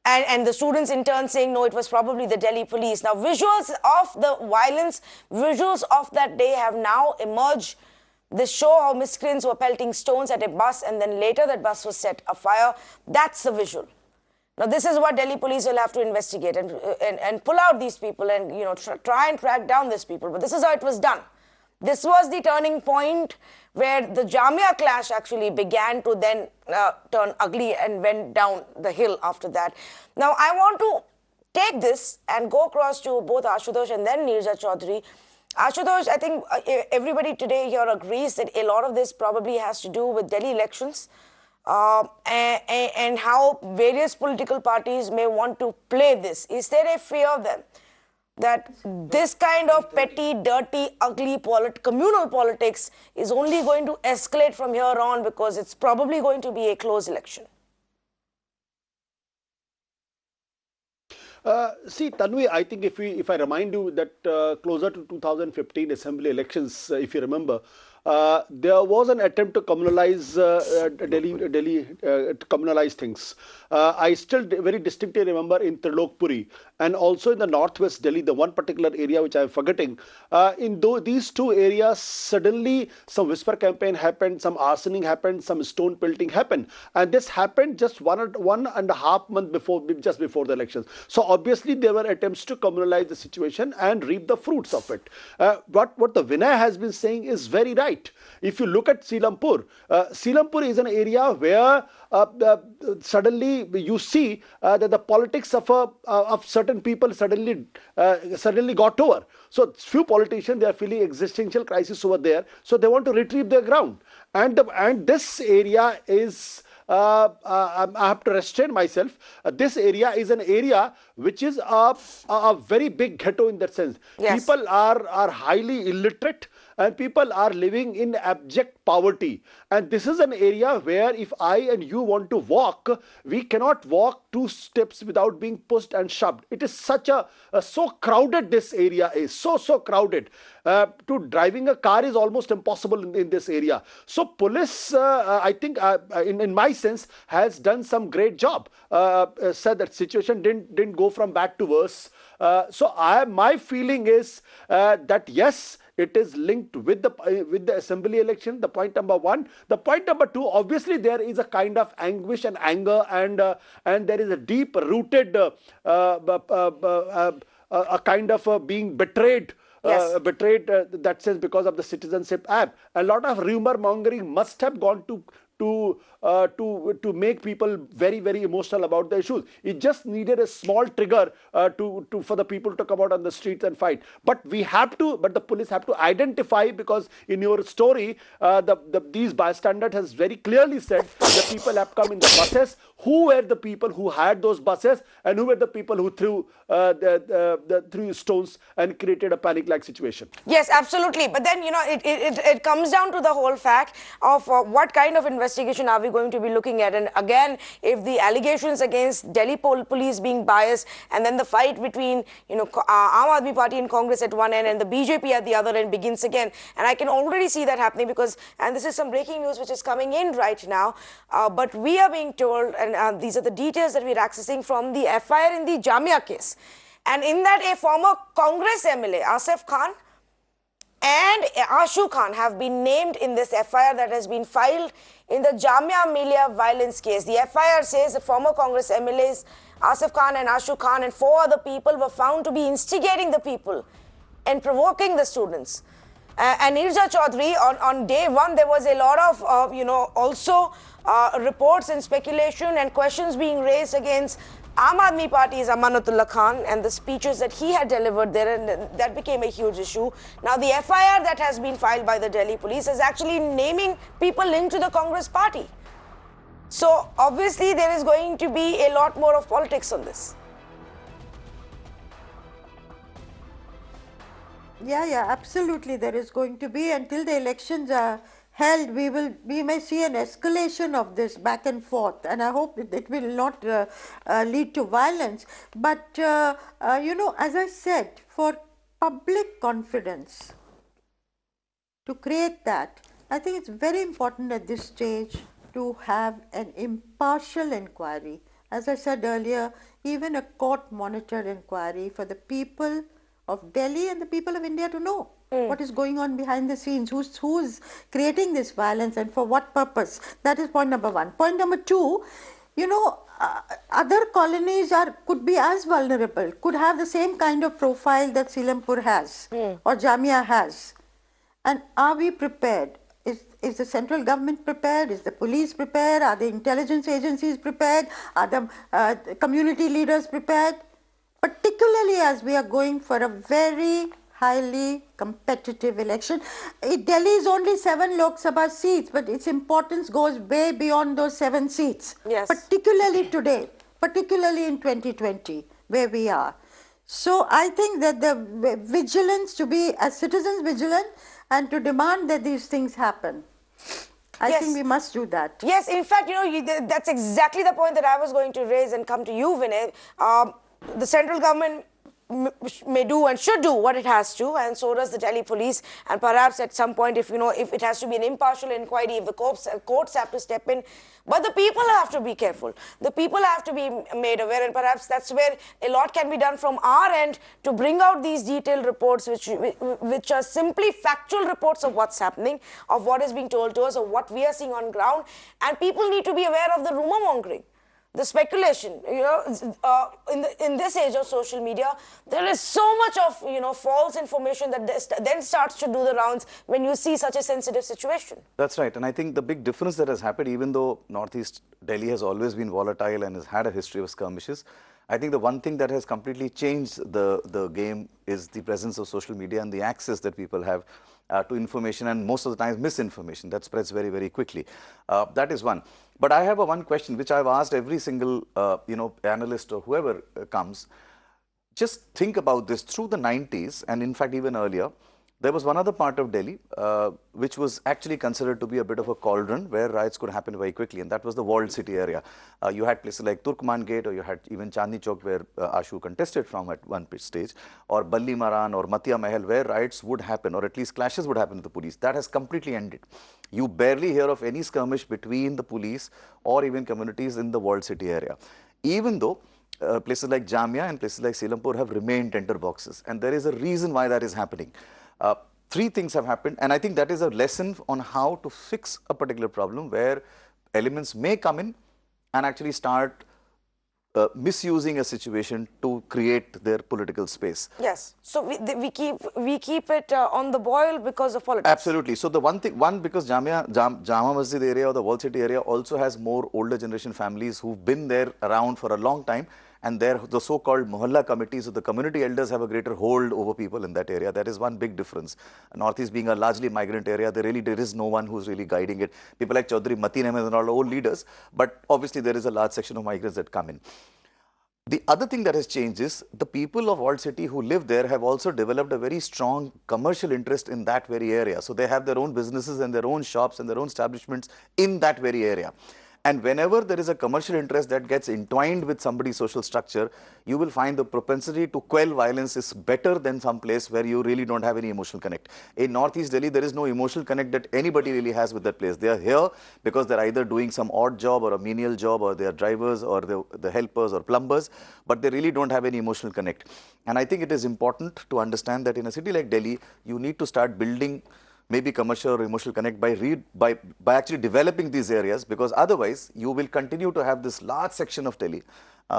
and the students in turn saying, no, it was probably the Delhi police. Now, visuals of the violence, visuals of that day have now emerged. This show how miscreants were pelting stones at a bus and then later that bus was set afire. That's the visual. Now, this is what Delhi police will have to investigate and pull out these people and, try and track down these people. But this is how it was done. This was the turning point where the Jamia clash actually began to then turn ugly and went down the hill after that. Now, I want to take this and go across to both Ashutosh and then Neerja Chowdhury. Ashutosh, I think everybody today here agrees that a lot of this probably has to do with Delhi elections and how various political parties may want to play this. Is there a fear then that this kind of petty, dirty, ugly communal politics is only going to escalate from here on because it's probably going to be a close election? See, Tanvi, I think if I remind you that closer to 2015 assembly elections, if you remember, there was an attempt to communalize Delhi, communalize things. I still very distinctly remember in Trilokpuri and also in the northwest Delhi, the one particular area which I'm forgetting. In these two areas, suddenly some whisper campaign happened, some arsoning happened, some stone pelting happened, and this happened just one and a half month before, just before the elections. So obviously there were attempts to communalize the situation and reap the fruits of it. What the Vinay has been saying is very right. If you look at Seelampur, Seelampur is an area where suddenly you see that the politics of certain people suddenly got over. So few politicians, they are feeling existential crisis over there, so they want to retrieve their ground. And this area is I have to restrain myself. This area is an area which is a very big ghetto in that sense. Yes. People are highly illiterate and people are living in abject poverty. And this is an area where if I and you want to walk, we cannot walk 2 steps without being pushed and shoved. It is such so crowded, this area is, so crowded. To driving a car is almost impossible in this area. So police, I think, in my sense, has done some great job. Said that situation didn't go from bad to worse. So my feeling is that yes, it is linked with the assembly election. The point number one. The point number two. Obviously, there is a kind of anguish and anger, and there is a deep rooted a kind of being betrayed. Yes. Betrayed that sense because of the citizenship app. A lot of rumor mongering must have gone to make people very, very emotional about the issues. It just needed a small trigger for the people to come out on the streets and fight. But the police have to identify, because in your story, these bystanders has very clearly said the people have come in the buses. Who were the people who had those buses, and who were the people who threw stones and created a panic-like situation? Yes, absolutely. But then, it comes down to the whole fact of what kind of investigation are we going to be looking at. And again, if the allegations against Delhi police being biased, and then the fight between, Aam Aadmi Party and Congress at one end and the BJP at the other end begins again. And I can already see that happening because, and this is some breaking news which is coming in right now, but we are being told, and these are the details that we're accessing from the FIR in the Jamia case. And in that, a former Congress MLA, Asif Khan, and Ashu Khan have been named in this FIR that has been filed in the Jamia Millia violence case. The FIR says the former Congress MLAs Asif Khan and Ashu Khan and 4 other people were found to be instigating the people and provoking the students. And Neerja Chowdhury, on day one, there was a lot of, also reports and speculation and questions being raised against Aam Aadmi Party's Amanatullah Khan and the speeches that he had delivered there, and that became a huge issue. Now, the FIR that has been filed by the Delhi police is actually naming people linked to the Congress party. So, obviously, there is going to be a lot more of politics on this. Yeah, absolutely. There is going to be, until the elections are held, we may see an escalation of this back and forth, and I hope it will not lead to violence. But you know, as I said, for public confidence, to create that, I think it's very important at this stage to have an impartial inquiry. As I said earlier, even a court-monitored inquiry for the people of Delhi and the people of India to know what is going on behind the scenes, who's creating this violence and for what purpose. That is point number one. Point number two, you know, other colonies could be as vulnerable, could have the same kind of profile that Selampur has or Jamia has. And are we prepared? Is the central government prepared? Is the police prepared? Are the intelligence agencies prepared? Are the community leaders prepared? Particularly as we are going for a very highly competitive election. Delhi is only 7 Lok Sabha seats, but its importance goes way beyond those 7 seats. Yes. Particularly today, particularly in 2020, where we are. So I think that the vigilance, to be as citizens vigilant and to demand that these things happen. I think we must do that. Yes, in fact, you know, that's exactly the point that I was going to raise and come to you, Vinay. The central government may do and should do what it has to, and so does the Delhi police. And perhaps at some point, if it has to be an impartial inquiry, if the courts have to step in, but the people have to be careful. The people have to be made aware, and perhaps that's where a lot can be done from our end to bring out these detailed reports, which are simply factual reports of what's happening, of what is being told to us, of what we are seeing on ground, and people need to be aware of the rumor mongering. The speculation, you know, in this age of social media, there is so much of, you know, false information that then starts to do the rounds when you see such a sensitive situation. That's right. And I think the big difference that has happened, even though Northeast Delhi has always been volatile and has had a history of skirmishes, I think the one thing that has completely changed the game is the presence of social media and the access that people have to information, and most of the times misinformation that spreads very, very quickly. That is one. But I have one question which I've asked every single you know, analyst or whoever comes. Just think about this. Through the 90s, and in fact even earlier, there was one other part of Delhi which was actually considered to be a bit of a cauldron where riots could happen very quickly, and that was the walled city area. You had places like Turkman Gate, or you had even Chandni Chowk where Ashu contested from at one stage, or Balli Maran or Matia Mahal, where riots would happen, or at least clashes would happen with the police. That has completely ended. You barely hear of any skirmish between the police or even communities in the walled city area, even though places like Jamia and places like Selampur have remained tender boxes, and there is a reason why that is happening. 3 things have happened, and I think that is a lesson on how to fix a particular problem where elements may come in and actually start misusing a situation to create their political space. Yes. So we keep it on the boil because of politics. Absolutely. So the one because Jama Masjid area or the Wall City area also has more older generation families who've been there around for a long time, and the so-called mohalla committees, or the community elders, have a greater hold over people in that area. That is one big difference. Northeast being a largely migrant area, there is no one who's really guiding it. People like Chaudhry, Mateen Ahmed and all old leaders, but obviously there is a large section of migrants that come in. The other thing that has changed is the people of Walled City who live there have also developed a very strong commercial interest in that very area. So they have their own businesses and their own shops and their own establishments in that very area. And whenever there is a commercial interest that gets entwined with somebody's social structure, you will find the propensity to quell violence is better than some place where you really don't have any emotional connect. In Northeast Delhi, there is no emotional connect that anybody really has with that place. They are here because they're either doing some odd job or a menial job, or they are drivers or the helpers or plumbers, but they really don't have any emotional connect. And I think it is important to understand that in a city like Delhi, you need to start building maybe commercial or emotional connect by actually developing these areas, because otherwise you will continue to have this large section of Delhi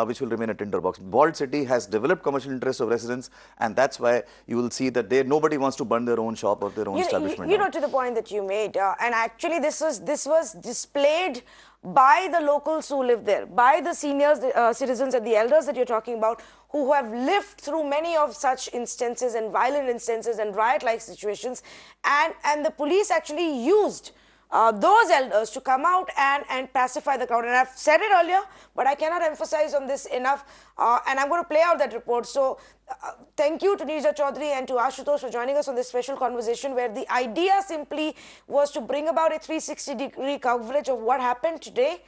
which will remain a tinderbox. Walled City has developed commercial interests of residents, and that's why you will see that nobody wants to burn their own shop or their own establishment. You know, to the point that you made, and actually this was displayed by the locals who live there, by the seniors, citizens and the elders that you're talking about, who have lived through many of such instances and violent instances and riot-like situations, and the police actually used those elders to come out and pacify the crowd. And I've said it earlier, but I cannot emphasize on this enough. And I'm going to play out that report. So thank you to Neerja Chowdhury and to Ashutosh for joining us on this special conversation, where the idea simply was to bring about a 360-degree coverage of what happened today,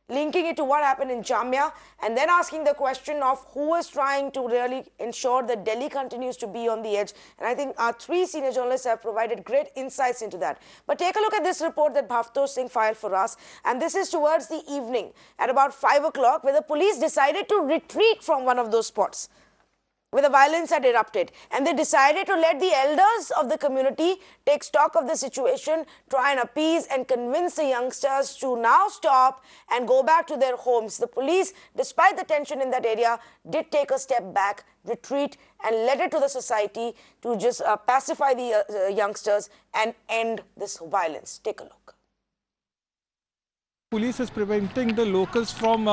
linking it to what happened in Jamia, and then asking the question of who is trying to really ensure that Delhi continues to be on the edge. And I think our three senior journalists have provided great insights into that. But take a look at this report that Bhavtosh Singh filed for us. And this is towards the evening at about 5 o'clock, where the police decided to retreat from one of those spots where the violence had erupted. And they decided to let the elders of the community take stock of the situation, try and appease and convince the youngsters to now stop and go back to their homes. The police, despite the tension in that area, did take a step back, retreat, and let it to the society to just pacify the youngsters and end this violence. Take a look. Police is preventing the locals from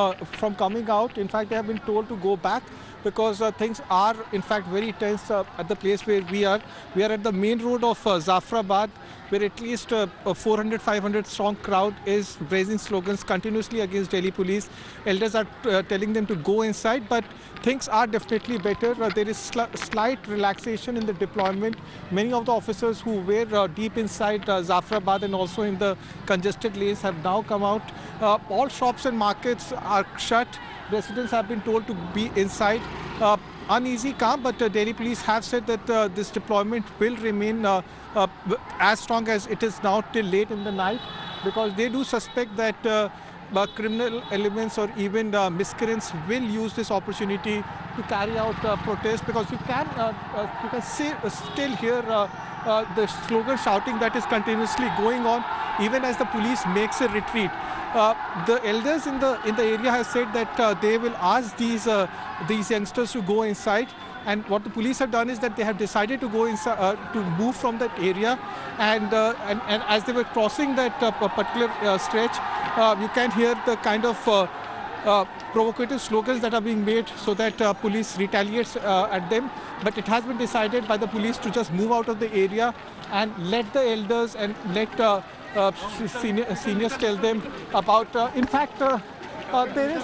coming out. In fact, they have been told to go back, because things are in fact very tense at the place where we are. We are at the main road of Zafrabad, where at least a 400-500 strong crowd is raising slogans continuously against Delhi police. Elders are telling them to go inside, but things are definitely better. There is slight relaxation in the deployment. Many of the officers who were deep inside Zafrabad and also in the congested lanes have now come out. All shops and markets are shut. Residents have been told to be inside. Uneasy calm, but Delhi police have said that this deployment will remain as strong as it is now till late in the night, because they do suspect that criminal elements or even miscreants will use this opportunity to carry out protests, because you can still hear the slogan shouting that is continuously going on even as the police makes a retreat. The elders in the area have said that they will ask these youngsters to go inside, and what the police have done is that they have decided to go inside, to move from that area, and as they were crossing that particular stretch, you can hear the kind of provocative slogans that are being made so that police retaliates at them. But it has been decided by the police to just move out of the area and let the elders and let seniors tell them about. In fact, there is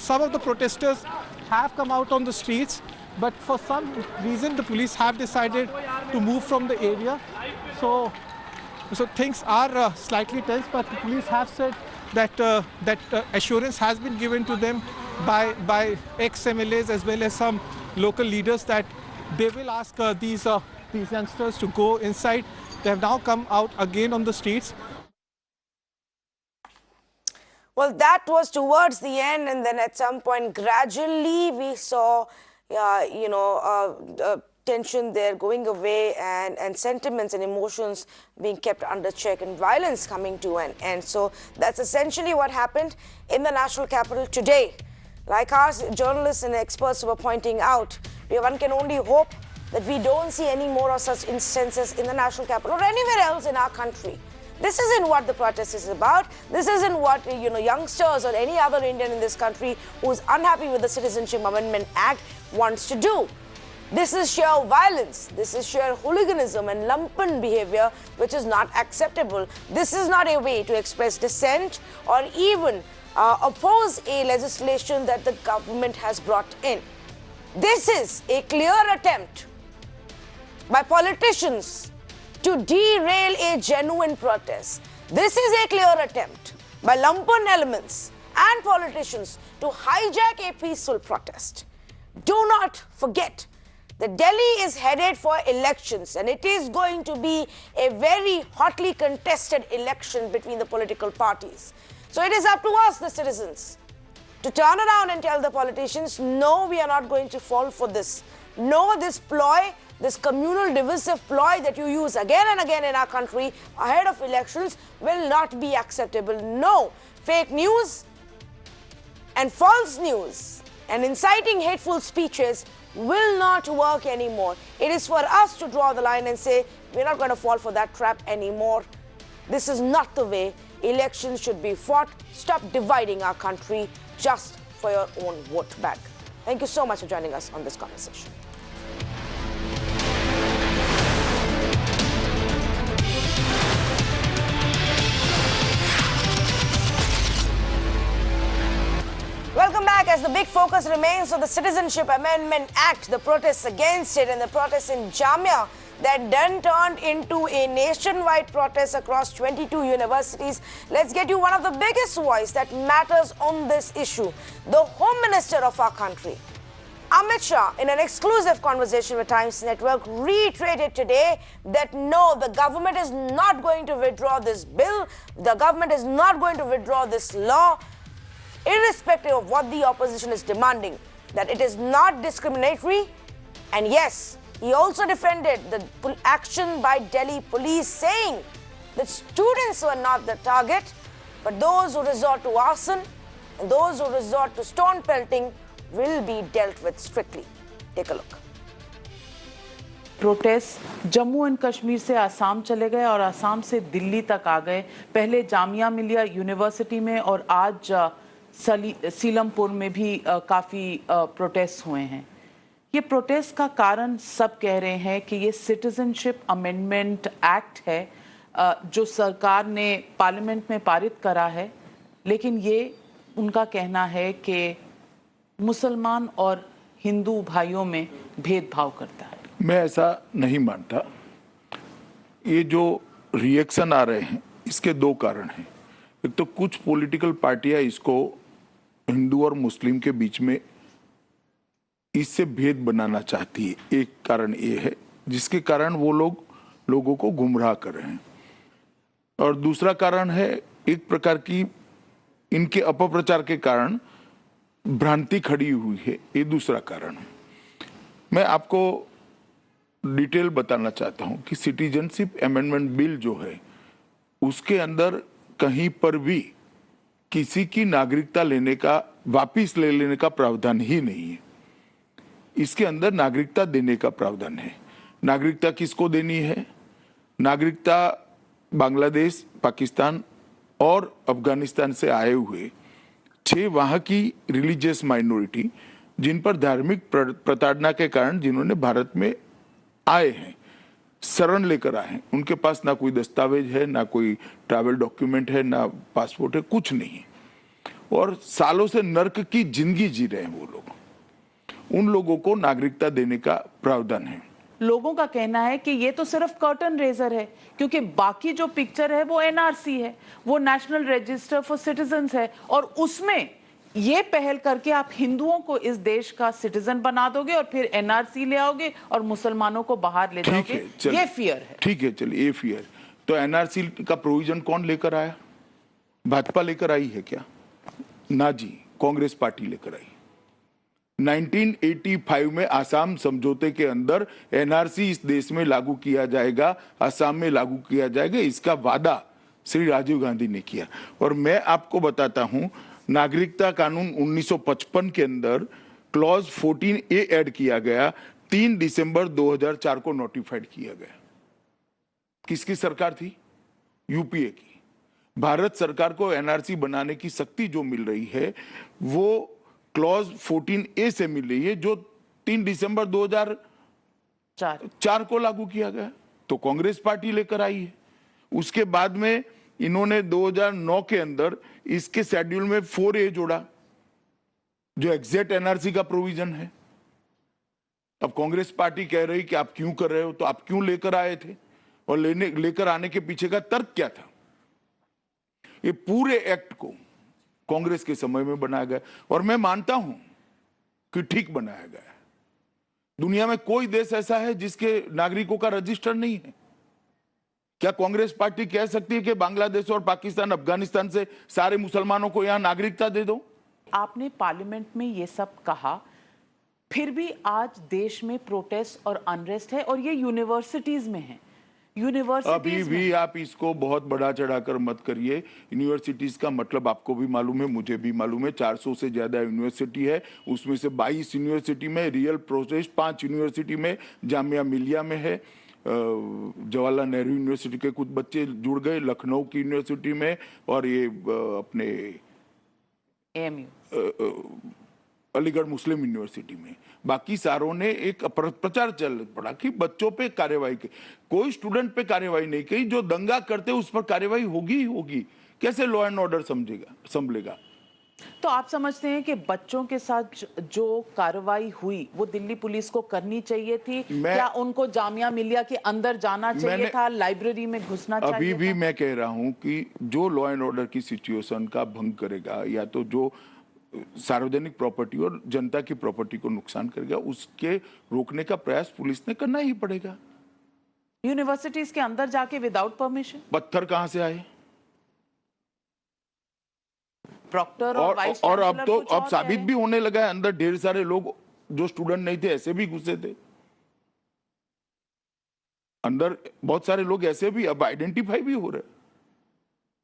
some of the protesters have come out on the streets, but for some reason the police have decided to move from the area. So things are slightly tense, but the police have said that assurance has been given to them by ex-MLAs as well as some local leaders that they will ask these youngsters to go inside. They have now come out again on the streets. Well, that was towards the end, and then at some point gradually we saw tension there going away, and sentiments and emotions being kept under check, and violence coming to an end. So that's essentially what happened in the national capital today. Like our journalists and experts were pointing out, one can only hope that we don't see any more of such instances in the national capital or anywhere else in our country. This isn't what the protest is about. This isn't what youngsters or any other Indian in this country who's unhappy with the Citizenship Amendment Act wants to do. This is sheer violence. This is sheer hooliganism and lumpen behavior, which is not acceptable. This is not a way to express dissent or even oppose a legislation that the government has brought in. This is a clear attempt by politicians to derail a genuine protest. This is a clear attempt by lumpen elements and politicians to hijack a peaceful protest. Do not forget that Delhi is headed for elections, and it is going to be a very hotly contested election between the political parties. So it is up to us, the citizens, to turn around and tell the politicians, no, we are not going to fall for this. No, this ploy, this communal divisive ploy that you use again and again in our country ahead of elections will not be acceptable. No, fake news and false news and inciting hateful speeches will not work anymore. It is for us to draw the line and say, we're not going to fall for that trap anymore. This is not the way elections should be fought. Stop dividing our country just for your own vote bank. Thank you so much for joining us on this conversation. as the big focus remains on the Citizenship Amendment Act, the protests against it and the protests in Jamia that then turned into a nationwide protest across 22 universities. Let's get you one of the biggest voices that matters on this issue, the Home Minister of our country. Amit Shah, in an exclusive conversation with Times Network, reiterated today that no, the government is not going to withdraw this bill, the government is not going to withdraw this law, irrespective of what the opposition is demanding, that it is not discriminatory. And yes, he also defended the action by Delhi police, saying that students were not the target, but those who resort to arson and those who resort to stone pelting will be dealt with strictly. Take a look. Protest Jammu and Kashmir से आसाम चले गए और आसाम से दिल्ली तक आ गए। पहले Jamia Millia university में और आज सीलमपुर में भी काफ़ी प्रोटेस्ट हुए हैं। ये प्रोटेस्ट का कारण सब कह रहे हैं कि ये सिटीजनशिप अमेंडमेंट एक्ट है जो सरकार ने पार्लियामेंट में पारित करा है, लेकिन ये उनका कहना है कि मुसलमान और हिंदू भाइयों में भेदभाव करता है। मैं ऐसा नहीं मानता। ये जो रिएक्शन आ रहे हैं इसके दो कारण हैं। एक तो कुछ पॉलिटिकल पार्टियां इसको हिंदू और मुस्लिम के बीच में इससे भेद बनाना चाहती है। एक कारण ये है जिसके कारण वो लोगों को गुमराह कर रहे हैं, और दूसरा कारण है एक प्रकार की इनके अपप्रचार के कारण भ्रांति खड़ी हुई है। ये दूसरा कारण है। मैं आपको डिटेल बताना चाहता हूं कि सिटीजनशिप अमेंडमेंट बिल जो है उसके अंदर कहीं पर भी किसी की नागरिकता लेने का, वापिस ले लेने का प्रावधान ही नहीं है। इसके अंदर नागरिकता देने का प्रावधान है। नागरिकता किसको देनी है? नागरिकता बांग्लादेश, पाकिस्तान और अफगानिस्तान से आए हुए 6 वहां की रिलीजियस माइनॉरिटी जिन पर धार्मिक प्रताड़ना के कारण जिन्होंने भारत में आए हैं, शरण लेकर आए हैं, उनके पास ना कोई दस्तावेज है, ना कोई ट्रैवल डॉक्यूमेंट है, ना पासपोर्ट है, कुछ नहीं है, और सालों से नर्क की जिंदगी जी रहे हैं वो लोग। उन लोगों को नागरिकता देने का प्रावधान है। लोगों का कहना है कि ये तो सिर्फ कर्टन रेजर है, क्योंकि बाकी जो पिक्चर है वो एनआरसी है, वो नेशनल रजिस्टर फॉर सिटीजन्स है, और उसमें ये पहल करके आप हिंदुओं को इस देश का सिटीजन बना दोगे और फिर एनआरसी ले आओगे और मुसलमानों को बाहर ले जाओगे। ये फियर है। ठीक है, चलिए, ये फियर। तो एनआरसी का प्रोविजन कौन लेकर आया? भाजपा लेकर आई है क्या? ना जी, कांग्रेस पार्टी लेकर आई। 1985 में आसाम समझौते के अंदर एनआरसी इस देश में लागू किया जाएगा, आसाम में लागू किया जाएगा, इसका वादा श्री राजीव गांधी ने किया। और मैं आपको बताता हूं, नागरिकता कानून 1955 के अंदर क्लॉज 14A ऐड किया गया, 3 दिसंबर 2004 को नोटिफाइड किया गया। किसकी सरकार थी? यूपीए की। भारत सरकार को एनआरसी बनाने की शक्ति जो मिल रही है वो क्लॉज 14A से मिल रही है, जो 3 दिसंबर 2004 को लागू किया गया। तो कांग्रेस पार्टी लेकर आई है। उसके बाद में इन्होंने 2009 के अंदर इसके शेड्यूल में 4A जोड़ा, जो एग्जैक्ट एनआरसी का प्रोविजन है। अब कांग्रेस पार्टी कह रही कि आप क्यों कर रहे हो, तो आप क्यों लेकर आए थे, और लेकर आने के पीछे का तर्क क्या था? ये पूरे एक्ट को कांग्रेस के समय में बनाया गया, और मैं मानता हूं कि ठीक बनाया गया है। दुनिया में कोई देश ऐसा है जिसके नागरिकों का रजिस्टर नहीं है? क्या कांग्रेस पार्टी कह सकती है कि बांग्लादेश और पाकिस्तान, अफगानिस्तान से सारे मुसलमानों को यहां नागरिकता दे दो? आपने पार्लियामेंट में ये सब कहा, फिर भी आज देश में प्रोटेस्ट और अनरेस्ट है, और ये यूनिवर्सिटीज में है। अभी भी आप इसको बहुत बड़ा चढ़ाकर मत करिए। यूनिवर्सिटीज का मतलब आपको भी मालूम है, मुझे भी मालूम है। 400 से ज्यादा यूनिवर्सिटी है, उसमें से 22 यूनिवर्सिटी में रियल प्रोटेस्ट, 5 यूनिवर्सिटी में, जामिया मिलिया में है, जवाहरलाल नेहरू यूनिवर्सिटी के कुछ बच्चे जुड़ गए, लखनऊ की यूनिवर्सिटी में, और ये अपने अलीगढ़ मुस्लिम यूनिवर्सिटी में। बाकी सारों ने एक प्रचार चल पड़ा कि बच्चों पे कार्यवाही की। कोई स्टूडेंट पे कार्यवाही नहीं की। जो दंगा करते उस पर कार्यवाही होगी ही होगी। कैसे लॉ एंड ऑर्डर संभलेगा? तो आप समझते हैं कि बच्चों के साथ जो कार्रवाई हुई वो दिल्ली पुलिस को करनी चाहिए थी? क्या उनको जामिया मिलिया के अंदर जाना चाहिए था, लाइब्रेरी में घुसना चाहिए अभी भी था? मैं कह रहा हूं कि जो लॉ एंड ऑर्डर की सिचुएशन का भंग करेगा या तो जो सार्वजनिक प्रॉपर्टी और जनता की प्रॉपर्टी को नुकसान करेगा, उसके रोकने का प्रयास पुलिस ने करना ही पड़ेगा। यूनिवर्सिटीज के अंदर जाके विदाउट परमिशन? पत्थर कहां से आए? प्रॉक्टर और अब तो अब साबित भी होने लगा है, अंदर ढेर सारे लोग जो स्टूडेंट नहीं थे ऐसे भी घुसे थे अंदर। बहुत सारे लोग ऐसे भी अब आइडेंटिफाई भी हो रहे,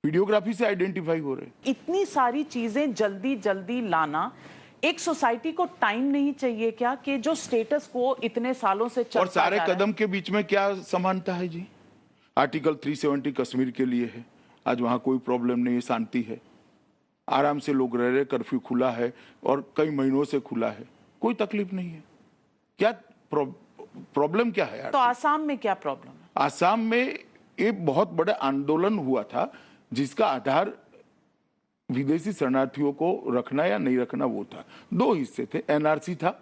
वीडियोग्राफी से आइडेंटिफाई हो रहे। इतनी सारी चीजें जल्दी जल्दी लाना, एक सोसाइटी को टाइम नहीं चाहिए क्या कि जो स्टेटस को इतने सालों से चलता और सारे कदम के बीच में क्या समानता है जी? आर्टिकल 370 कश्मीर के लिए है, आज वहां कोई प्रॉब्लम नहीं है, शांति है, आराम से लोग रह रहे, कर्फ्यू खुला है और कई महीनों से खुला है, कोई तकलीफ नहीं है। क्या प्रॉब्लम क्या है यार? तो आसाम में क्या प्रॉब्लम है? आसाम में एक बहुत बड़ा आंदोलन हुआ था जिसका आधार विदेशी शरणार्थियों को रखना या नहीं रखना वो था। दो हिस्से थे, एनआरसी था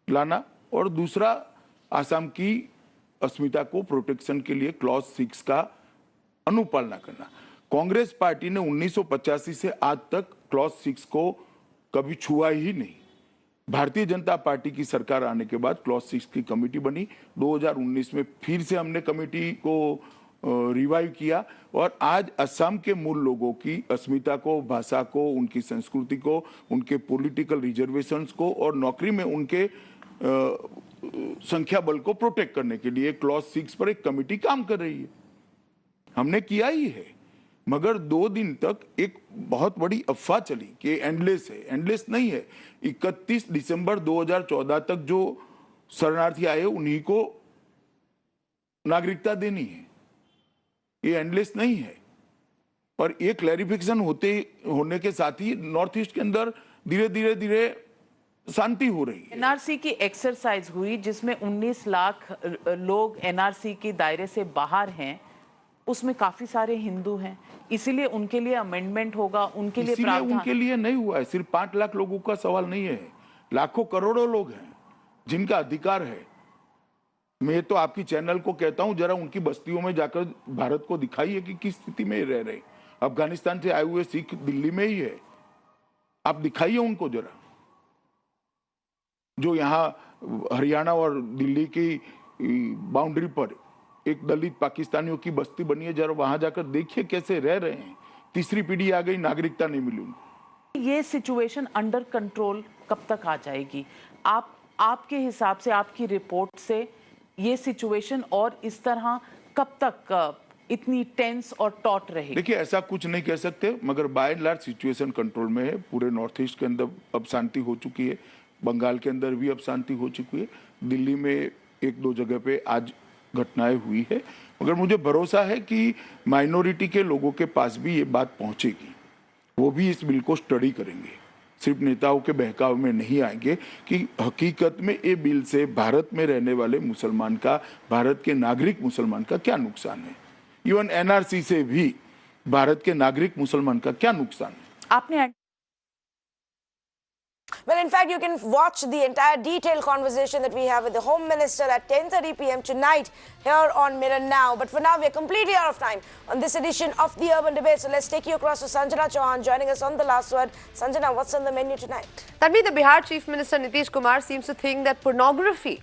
लाना और दूसरा आसाम की अस्मिता को प्रोटेक्शन के लिए क्लॉज 6 का अनुपालना करना। कांग्रेस पार्टी ने 1985 से आज तक क्लॉज 6 को कभी छुआ ही नहीं। भारतीय जनता पार्टी की सरकार आने के बाद क्लॉज 6 की कमेटी बनी, 2019 में फिर से हमने कमेटी को रिवाइव किया और आज असम के मूल लोगों की अस्मिता को, भाषा को, उनकी संस्कृति को, उनके पॉलिटिकल रिजर्वेशंस को और नौकरी में उनके संख्या बल को प्रोटेक्ट करने के लिए क्लॉज 6 पर एक कमेटी काम कर रही है। हमने किया ही है, मगर 2 दिन तक एक बहुत बड़ी अफवाह चली कि एंडलेस है। एंडलेस नहीं है। 31 दिसंबर 2014 तक जो शरणार्थी आए उन्हीं को नागरिकता देनी है, ये एंडलेस नहीं है। और एक क्लैरिफिकेशन होने के साथ ही नॉर्थ ईस्ट के अंदर धीरे धीरे शांति हो रही है। एनआरसी की एक्सरसाइज हुई जिसमें 19 लाख लोग एनआरसी के दायरे से बाहर हैं, उसमें काफी सारे हिंदू हैं, इसीलिए उनके लिए अमेंडमेंट होगा, उनके लिए प्रावधान। उनके लिए नहीं हुआ है। सिर्फ 5 लाख लोगों का सवाल नहीं है, लाखों करोड़ों लोग हैं जिनका अधिकार है। मैं तो आपकी चैनल को कहता हूं, जरा उनकी बस्तियों में जाकर भारत को दिखाइए कि किस स्थिति में रह रहे। अफगानिस्तान से आए हुए सिख दिल्ली में ही है, आप दिखाइए उनको जरा। जो यहाँ हरियाणा और दिल्ली की बाउंड्री पर एक दलित पाकिस्तानियों की बस्ती बनी है, जरा वहां जाकर देखिए कैसे रह रहे हैं। तीसरी पीढ़ी आ गई, नागरिकता नहीं मिली उनको। ये सिचुएशन अंडर कंट्रोल कब तक आ जाएगी? आपके हिसाब से, आपकी रिपोर्ट से ये सिचुएशन और इस तरह कब तक इतनी टेंस और टॉट रहेगी? देखिए, ऐसा कुछ नहीं कह सकते, मगर by and large situation control में है। पूरे नॉर्थ ईस्ट के अंदर अब शांति हो चुकी है, बंगाल के अंदर भी अब शांति हो चुकी है, दिल्ली में 1-2 जगह पे आज घटनाएं हुई है। मगर मुझे भरोसा है कि माइनॉरिटी के लोगों के पास भी ये बात पहुंचेगी, वो भी इस बिल को स्टडी करेंगे, सिर्फ नेताओं के बहकाव में नहीं आएंगे कि हकीकत में ये बिल से भारत में रहने वाले मुसलमान का, भारत के नागरिक मुसलमान का क्या नुकसान है। इवन एनआरसी से भी भारत के नागरिक मुसलमान का क्या नुकसान है। आपने Well, in fact, you can watch the entire detailed conversation that we have with the Home Minister at 10:30 p.m. tonight here on Mirror Now. But for now, we are completely out of time on this edition of the Urban Debate. So let's take you across to Sanjana Chauhan joining us on the last word. Sanjana, what's on the menu tonight? Tanvi, the Bihar Chief Minister Nitish Kumar seems to think that pornography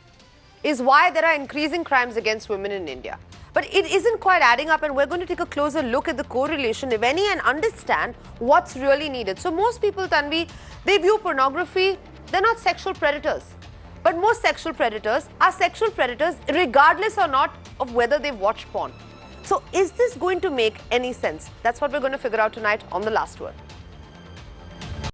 is why there are increasing crimes against women in India. But it isn't quite adding up, and we're going to take a closer look at the correlation, if any, and understand what's really needed. So most people, Tanvi, they view pornography, they're not sexual predators. But most sexual predators are sexual predators regardless or not of whether they've watched porn. So is this going to make any sense? That's what we're going to figure out tonight on The Last Word.